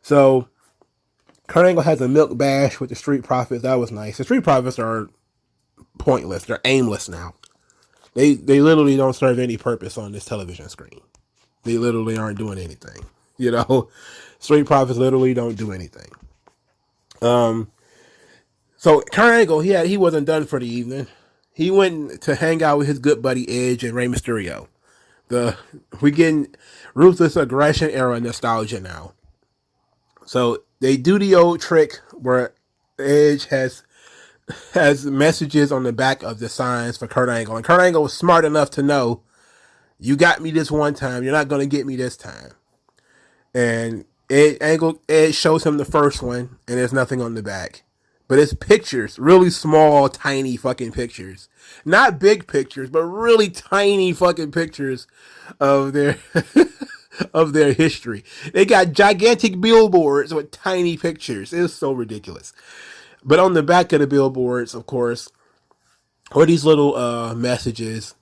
So Kurt Angle has a milk bash with the Street Profits. That was nice. The Street Profits are pointless. They're aimless now. They literally don't serve any purpose on this television screen. They literally aren't doing anything. Street Profits literally don't do anything. So Kurt Angle, he wasn't done for the evening. He went to hang out with his good buddy Edge and Rey Mysterio. We getting Ruthless Aggression era nostalgia now. So they do the old trick where Edge has messages on the back of the signs for Kurt Angle. And Kurt Angle was smart enough to know, you got me this one time, you're not going to get me this time. And Edge shows him the first one, and there's nothing on the back. But it's pictures, really small, tiny fucking pictures. Not big pictures, but really tiny fucking pictures of their of their history. They got gigantic billboards with tiny pictures. It's so ridiculous. But on the back of the billboards, of course, or these little messages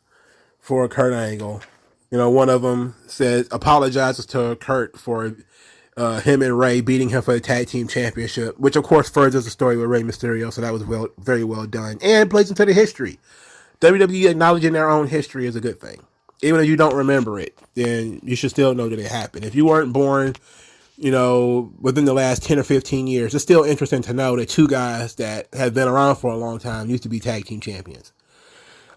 for Kurt Angle. You know, one of them says apologizes to Kurt for him and Ray beating him for the tag team championship, which of course furthers the story with Rey Mysterio. So that was very well done, and plays into the history. WWE acknowledging their own history is a good thing. Even if you don't remember it, then you should still know that it happened. If you weren't born, you know, within the last 10 or 15 years, it's still interesting to know that two guys that have been around for a long time used to be tag team champions.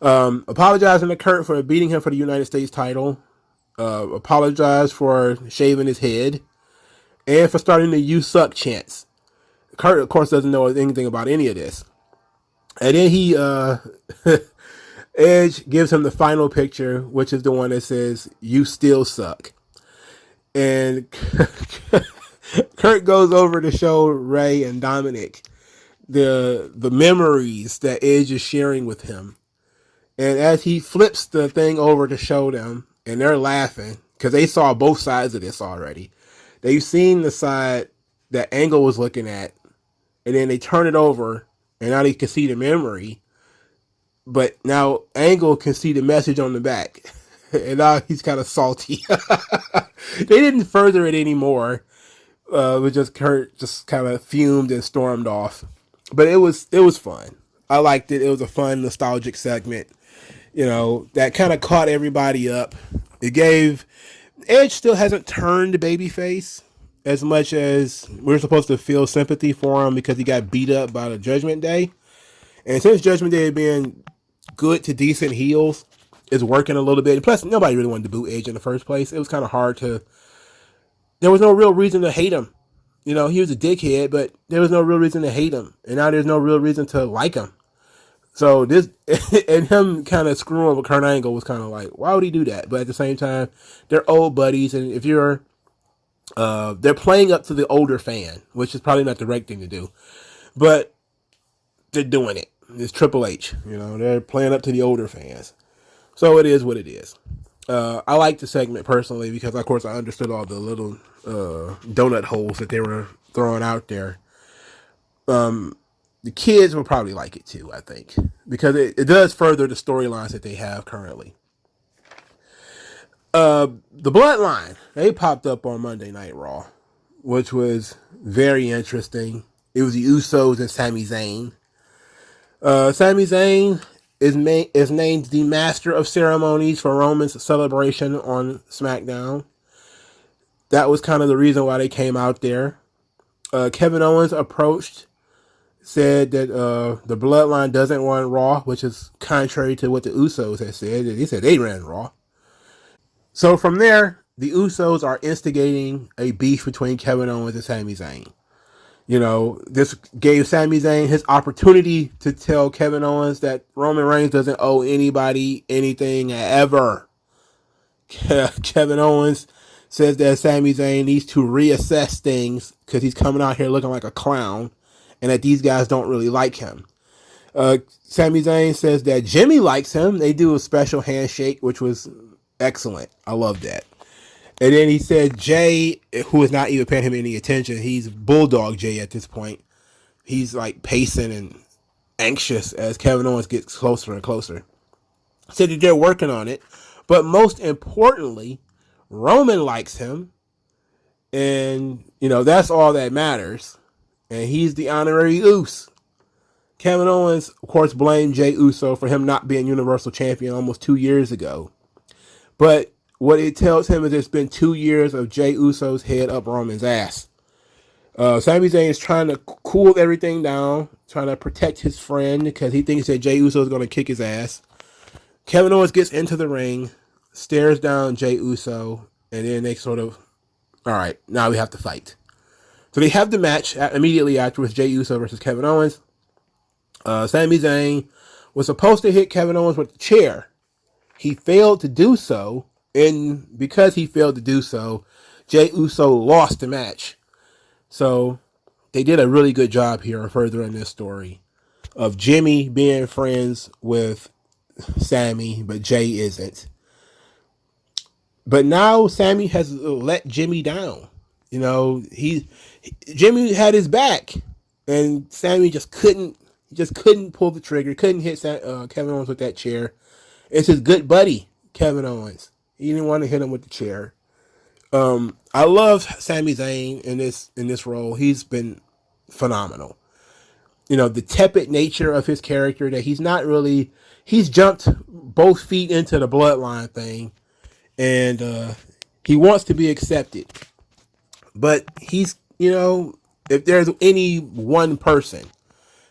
Apologizing to Kurt for beating him for the United States title. Apologized for shaving his head. And for starting the "You Suck" chants. Kurt, of course, doesn't know anything about any of this. And then he, Edge gives him the final picture, which is the one that says, "You still suck." And Kurt goes over to show Ray and Dominic the memories that Edge is sharing with him. And as he flips the thing over to show them, and they're laughing, because they saw both sides of this already. They've seen the side that Angle was looking at, and then they turn it over, and now they can see the memory. But now Angle can see the message on the back. And now he's kind of salty. They didn't further it anymore. But just Kurt just kind of fumed and stormed off. But it was fun. I liked it. It was a fun, nostalgic segment. You know, that kind of caught everybody up. It gave... Edge still hasn't turned babyface as much as we're supposed to feel sympathy for him because he got beat up by the Judgment Day. And since Judgment Day had been good to decent heels, it's working a little bit. And plus, nobody really wanted to boot Edge in the first place. It was kind of hard to... There was no real reason to hate him. You know, he was a dickhead, but there was no real reason to hate him. And now there's no real reason to like him. So this, and him kind of screwing over Kurt Angle was kind of like, why would he do that? But at the same time, they're old buddies, and if you're, they're playing up to the older fan, which is probably not the right thing to do, but they're doing it. It's Triple H, you know, they're playing up to the older fans. So it is what it is. I like the segment personally because, of course, I understood all the little donut holes that they were throwing out there. The kids will probably like it too, I think, because it does further the storylines that they have currently. The Bloodline, they popped up on Monday Night Raw, which was very interesting. It was the Usos and Sami Zayn. Sami Zayn is named the Master of Ceremonies for Roman's celebration on SmackDown. That was kind of the reason why they came out there. Kevin Owens approached, said that the Bloodline doesn't want Raw, which is contrary to what the Usos had said. They said they ran Raw. So from there, the Usos are instigating a beef between Kevin Owens and Sami Zayn. You know, this gave Sami Zayn his opportunity to tell Kevin Owens that Roman Reigns doesn't owe anybody anything ever. Kevin Owens says that Sami Zayn needs to reassess things because he's coming out here looking like a clown and that these guys don't really like him. Sami Zayn says that Jimmy likes him. They do a special handshake, which was excellent. I love that. And then he said Jay, who is not even paying him any attention, he's Bulldog Jay at this point. He's like pacing and anxious as Kevin Owens gets closer and closer. Said that they're working on it. But most importantly, Roman likes him. And, you know, that's all that matters. And he's the honorary Us. Kevin Owens, of course, blamed Jey Uso for him not being Universal Champion almost 2 years ago. But what it tells him is it's been 2 years of Jey Uso's head up Roman's ass. Sami Zayn is trying to cool everything down, trying to protect his friend because he thinks that Jey Uso is going to kick his ass. Kevin Owens gets into the ring, stares down Jey Uso, and then they sort of, all right, now we have to fight. So they have the match immediately afterwards, Jey Uso versus Kevin Owens. Sami Zayn was supposed to hit Kevin Owens with the chair. He failed to do so, and because he failed to do so, Jey Uso lost the match. So they did a really good job here furthering this story of Jimmy being friends with Sami, but Jey isn't. But now Sami has let Jimmy down. You know, Jimmy had his back, and Sami just couldn't He just couldn't pull the trigger, couldn't hit Kevin Owens with that chair. It's his good buddy, Kevin Owens. He didn't want to hit him with the chair. I love Sami Zayn in this role. He's been phenomenal. You know, the tepid nature of his character, that he's jumped both feet into the bloodline thing, and he wants to be accepted. But if there's any one person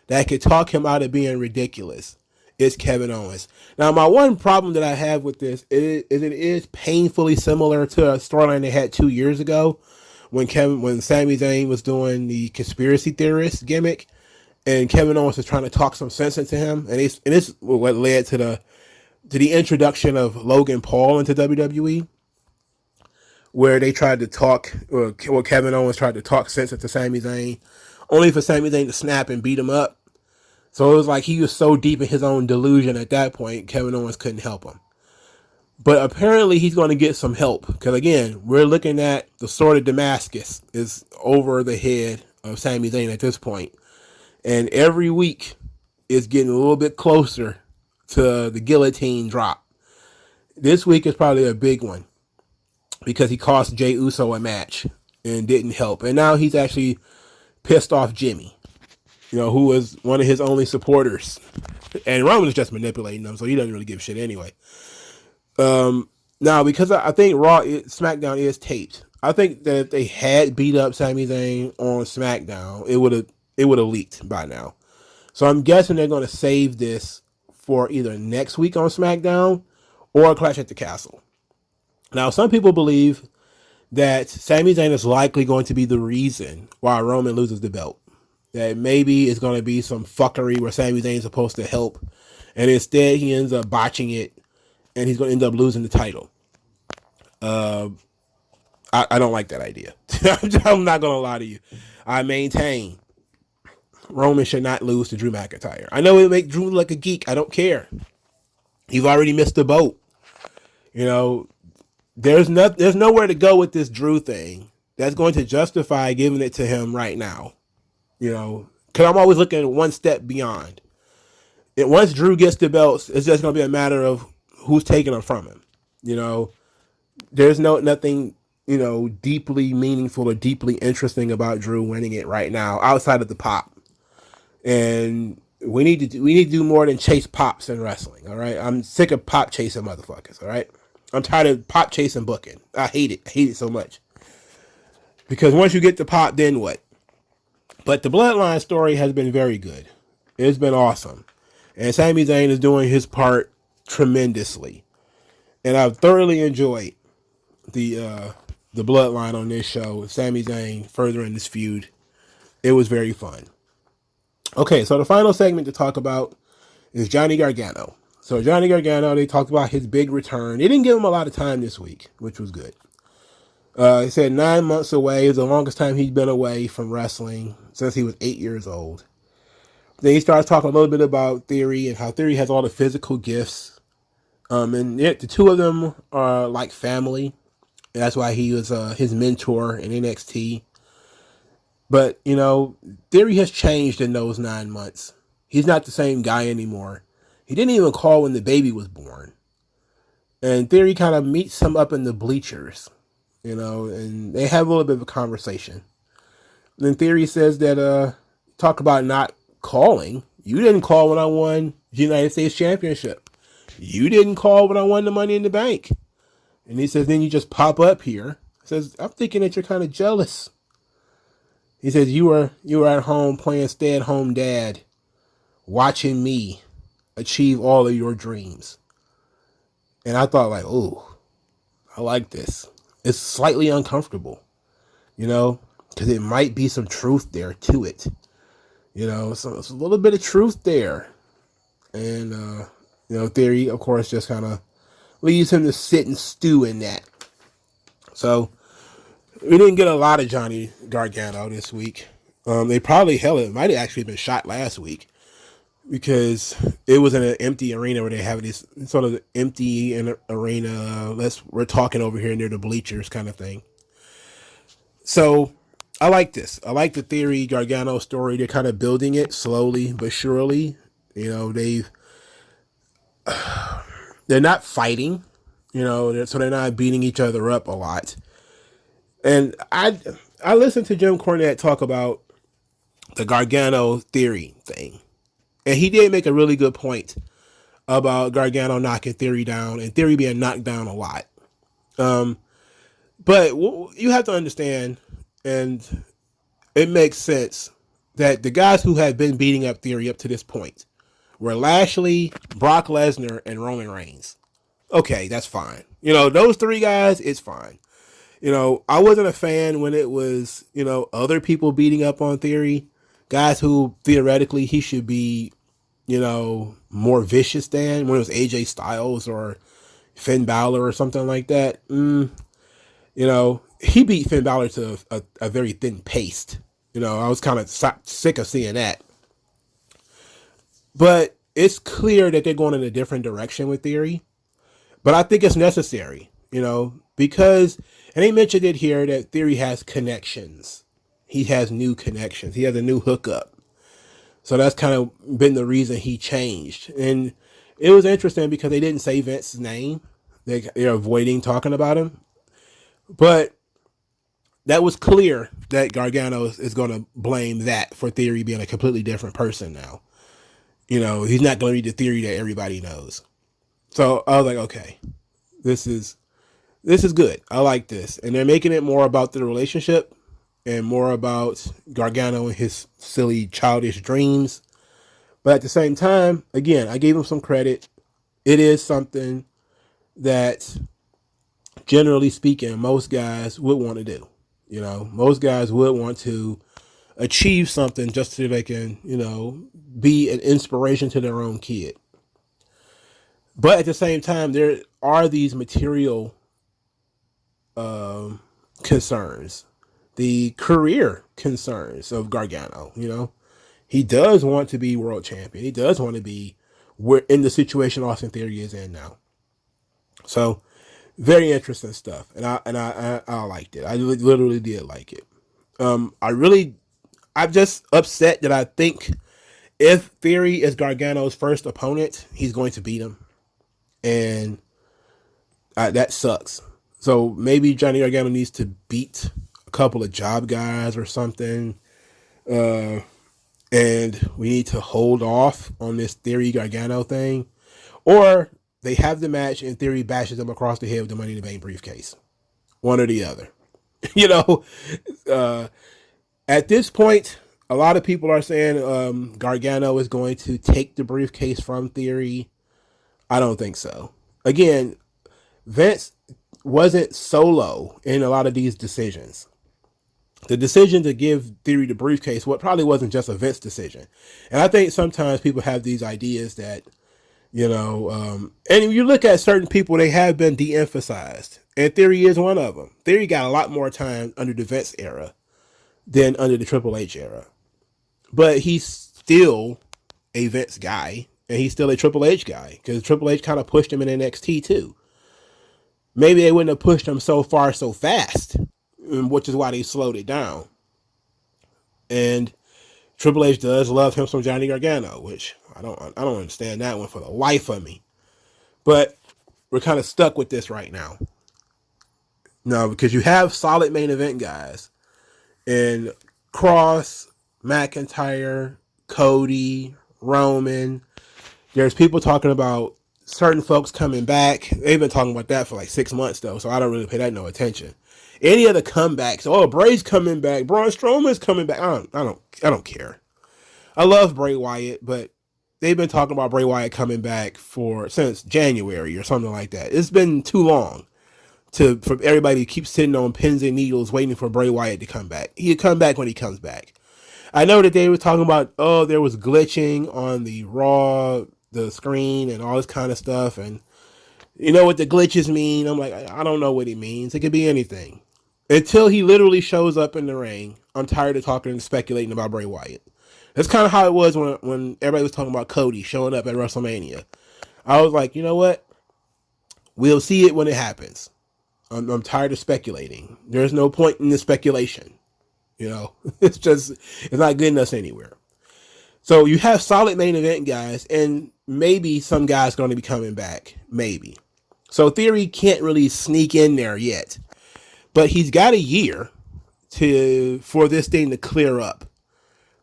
that could talk him out of being ridiculous, it's Kevin Owens. Now, my one problem that I have with this is it is painfully similar to a storyline they had 2 years ago when Sami Zayn was doing the conspiracy theorist gimmick, and Kevin Owens was trying to talk some sense into him, and this what led to the introduction of Logan Paul into WWE, where they tried to Kevin Owens tried to talk sense into Sami Zayn, only for Sami Zayn to snap and beat him up. So it was like he was so deep in his own delusion at that point, Kevin Owens couldn't help him. But apparently he's going to get some help, because again, we're looking at the sword of Damascus is over the head of Sami Zayn at this point. And every week is getting a little bit closer to the guillotine drop. This week is probably a big one, because he cost Jey Uso a match and didn't help. And now he's actually pissed off Jimmy, who was one of his only supporters. And Roman's just manipulating them, so he doesn't really give a shit anyway. Now, because I think SmackDown is taped, I think that if they had beat up Sami Zayn on SmackDown, it would have leaked by now. So I'm guessing they're going to save this for either next week on SmackDown or Clash at the Castle. Now, some people believe that Sami Zayn is likely going to be the reason why Roman loses the belt. That maybe it's going to be some fuckery where Sami Zayn is supposed to help, and instead he ends up botching it, and he's going to end up losing the title. I don't like that idea. I'm not going to lie to you. I maintain Roman should not lose to Drew McIntyre. I know it make Drew look like a geek. I don't care. You've already missed the boat. There's nowhere to go with this Drew thing that's going to justify giving it to him right now. Because I'm always looking at one step beyond. And once Drew gets the belts, it's just going to be a matter of who's taking them from him. There's nothing, deeply meaningful or deeply interesting about Drew winning it right now outside of the pop. And we need to do more than chase pops in wrestling. All right. I'm sick of pop chasing motherfuckers. All right. I'm tired of pop chasing booking. I hate it. I hate it so much. Because once you get the pop, then what? But the Bloodline story has been very good. It's been awesome. And Sami Zayn is doing his part tremendously. And I've thoroughly enjoyed the Bloodline on this show. Sami Zayn furthering this feud. It was very fun. Okay, so the final segment to talk about is Johnny Gargano. So Johnny Gargano, they talked about his big return. They didn't give him a lot of time this week, which was good. He said 9 months away is the longest time he's been away from wrestling since he was 8 years old. Then he starts talking a little bit about Theory and how Theory has all the physical gifts. And the two of them are like family. And that's why he was his mentor in NXT. But, Theory has changed in those 9 months. He's not the same guy anymore. He didn't even call when the baby was born. And Theory kind of meets him up in the bleachers, and they have a little bit of a conversation. And then Theory says that, talk about not calling. You didn't call when I won the United States Championship. You didn't call when I won the Money in the Bank. And he says, then you just pop up here. He says, I'm thinking that you're kind of jealous. He says, you were at home playing stay-at-home dad, watching me achieve all of your dreams. And I thought oh, I like this. It's slightly uncomfortable, because it might be some truth there to it. So it's a little bit of truth there. And, Theory, of course, just kind of leaves him to sit and stew in that. So we didn't get a lot of Johnny Gargano this week. They probably, it might have actually been shot last week, because it was in an empty arena where they have this sort of empty arena. We're talking over here near the bleachers kind of thing. So I like this. I like the Theory Gargano story. They're kind of building it slowly but surely. You know, they're not fighting. You know, so they're not beating each other up a lot. And I listened to Jim Cornette talk about the Gargano Theory thing, and he did make a really good point about Gargano knocking Theory down and Theory being knocked down a lot. But you have to understand, and it makes sense, that the guys who had been beating up Theory up to this point were Lashley, Brock Lesnar, and Roman Reigns. Okay, that's fine. You know, those three guys, it's fine. You know, I wasn't a fan when it was, you know, other people beating up on Theory, guys who theoretically he should be, you know, more vicious than, when it was AJ Styles or Finn Balor or something like that. You know, he beat Finn Balor to a very thin paste. You know, I was kind of sick of seeing that. But it's clear that they're going in a different direction with Theory. But I think it's necessary, you know, because, and they mentioned it here, that Theory has connections. He has new connections. He has a new hookup. So that's kind of been the reason he changed. And it was interesting because they didn't say Vince's name. They're avoiding talking about him. But that was clear that Gargano is going to blame that for Theory being a completely different person now. You know, he's not going to be the Theory that everybody knows. So I was like, okay, this is good. I like this. And they're making it more about the relationship and more about Gargano and his silly, childish dreams. But at the same time, again, I gave him some credit. It is something that, generally speaking, most guys would want to do. You know, most guys would want to achieve something just so they can, you know, be an inspiration to their own kid. But at the same time, there are these material concerns, the career concerns of Gargano. You know, he does want to be world champion. He does want to be in the situation Austin Theory is in now. So, very interesting stuff, and I liked it. I literally did like it. I'm just upset that I think if Theory is Gargano's first opponent, he's going to beat him. And that sucks. So maybe Johnny Gargano needs to beat a couple of job guys or something. And we need to hold off on this Theory Gargano thing. Or they have the match and Theory bashes them across the head with the Money in the Bank briefcase. One or the other. You know, at this point, a lot of people are saying Gargano is going to take the briefcase from Theory. I don't think so. Again, Vince wasn't solo in a lot of these decisions. The decision to give Theory the briefcase, probably wasn't just a Vince decision. And I think sometimes people have these ideas that, you know, and you look at certain people, they have been de-emphasized. And Theory is one of them. Theory got a lot more time under the Vince era than under the Triple H era. But he's still a Vince guy. And he's still a Triple H guy, because Triple H kind of pushed him in NXT too. Maybe they wouldn't have pushed him so far so fast, which is why they slowed it down. And Triple H does love him some Johnny Gargano, which I don't understand that one for the life of me. But we're kind of stuck with this right now. No, because you have solid main event guys in Cross, McIntyre, Cody, Roman. There's people talking about certain folks coming back. They've been talking about that for like 6 months though, so I don't really pay that no attention. Any of the comebacks, Bray's coming back, Braun Strowman's coming back. I don't care. I love Bray Wyatt, but they've been talking about Bray Wyatt coming back since January or something like that. It's been too long for everybody to keep sitting on pins and needles waiting for Bray Wyatt to come back. He'll come back when he comes back. I know that they were talking about, there was glitching on the Raw, the screen, and all this kind of stuff. And you know what the glitches mean? I'm like, I don't know what it means. It could be anything. Until he literally shows up in the ring, I'm tired of talking and speculating about Bray Wyatt. That's kind of how it was when everybody was talking about Cody showing up at WrestleMania. I was like, you know what? We'll see it when it happens. I'm tired of speculating. There's no point in the speculation. You know, it's not getting us anywhere. So you have solid main event guys, and maybe some guys going to be coming back. Maybe. So Theory can't really sneak in there yet. But he's got a year for this thing to clear up.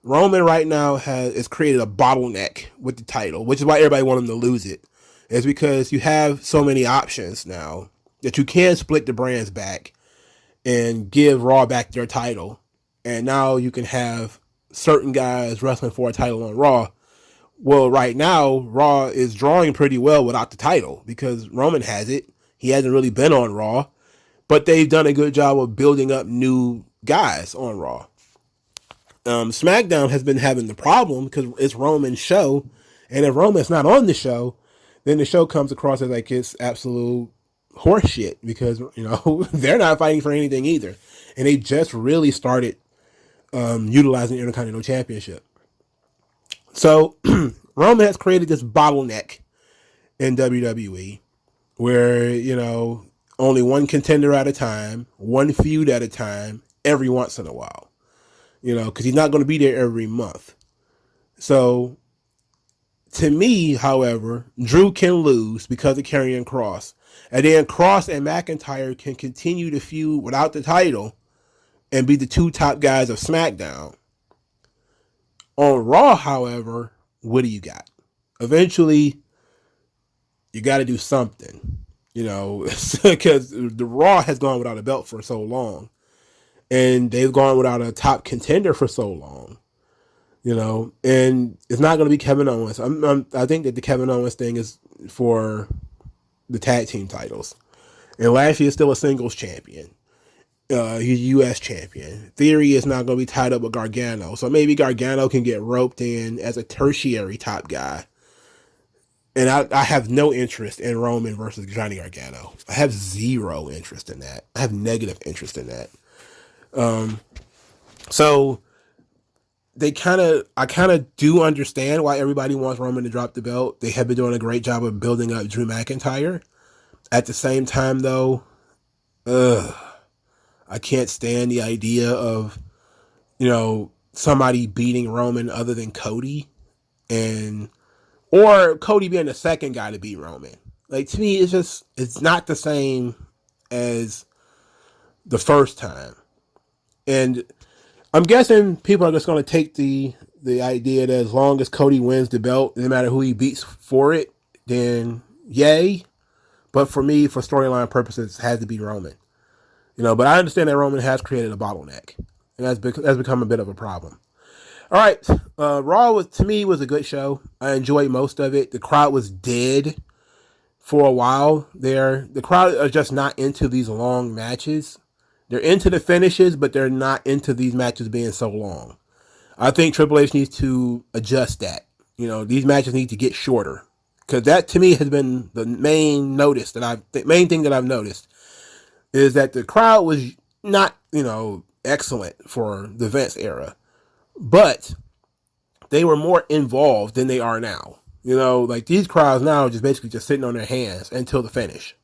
Roman right now has created a bottleneck with the title, which is why everybody wants him to lose it. It's because you have so many options now that you can split the brands back and give Raw back their title. And now you can have certain guys wrestling for a title on Raw. Well, right now, Raw is drawing pretty well without the title because Roman has it. He hasn't really been on Raw, but they've done a good job of building up new guys on Raw. SmackDown has been having the problem because it's Roman's show, and if Roman's not on the show, then the show comes across as like it's absolute horseshit because, you know, they're not fighting for anything either. And they just really started utilizing the Intercontinental Championship. So Roman has created this bottleneck in WWE where, you know, only one contender at a time, one feud at a time, every once in a while. You know, because he's not going to be there every month. So, to me, however, Drew can lose because of Karrion Kross. And then Kross and McIntyre can continue to feud without the title and be the two top guys of SmackDown. On Raw, however, what do you got? Eventually, you got to do something. You know, because the Raw has gone without a belt for so long. And they've gone without a top contender for so long, you know, and it's not going to be Kevin Owens. I think that the Kevin Owens thing is for the tag team titles. And Lashley is still a singles champion. He's U.S. champion. Theory is not going to be tied up with Gargano. So maybe Gargano can get roped in as a tertiary top guy. And I have no interest in Roman versus Johnny Gargano. I have zero interest in that. I have negative interest in that. So I kind of do understand why everybody wants Roman to drop the belt. They have been doing a great job of building up Drew McIntyre. At the same time, though, I can't stand the idea of, you know, somebody beating Roman other than Cody, or Cody being the second guy to beat Roman. Like, to me, it's not the same as the first time. And I'm guessing people are just going to take the idea that as long as Cody wins the belt, no matter who he beats for it, then yay. But for me, for storyline purposes, it has to be Roman. You know, but I understand that Roman has created a bottleneck, and that's become a bit of a problem. All right, Raw to me was a good show. I enjoyed most of it. The crowd was dead for a while there. The crowd are just not into these long matches. They're into the finishes, but they're not into these matches being so long. I think Triple H needs to adjust that. You know, these matches need to get shorter. Because that, to me, has been the main thing that I've noticed is that the crowd was not, you know, excellent for the Vince era. But they were more involved than they are now. You know, like these crowds now are just basically just sitting on their hands until the finish.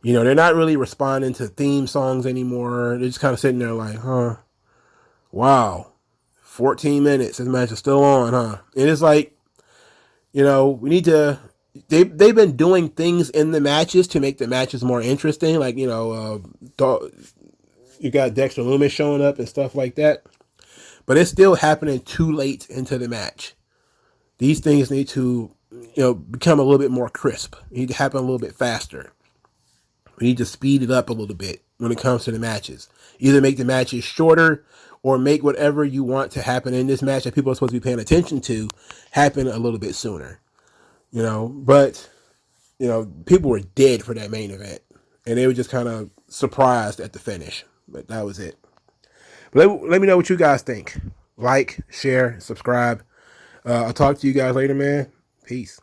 You know, they're not really responding to theme songs anymore. They're just kind of sitting there like, huh, wow, 14 minutes, this match is still on, huh? And it's like, you know, we need to, they've been doing things in the matches to make the matches more interesting. Like, you know, you got Dexter Lumis showing up and stuff like that. But it's still happening too late into the match. These things need to, you know, become a little bit more crisp. They need to happen a little bit faster. We need to speed it up a little bit when it comes to the matches. Either make the matches shorter or make whatever you want to happen in this match that people are supposed to be paying attention to happen a little bit sooner. You know, but, you know, people were dead for that main event. And they were just kind of surprised at the finish. But that was it. But let me know what you guys think. Like, share, subscribe. I'll talk to you guys later, man. Peace.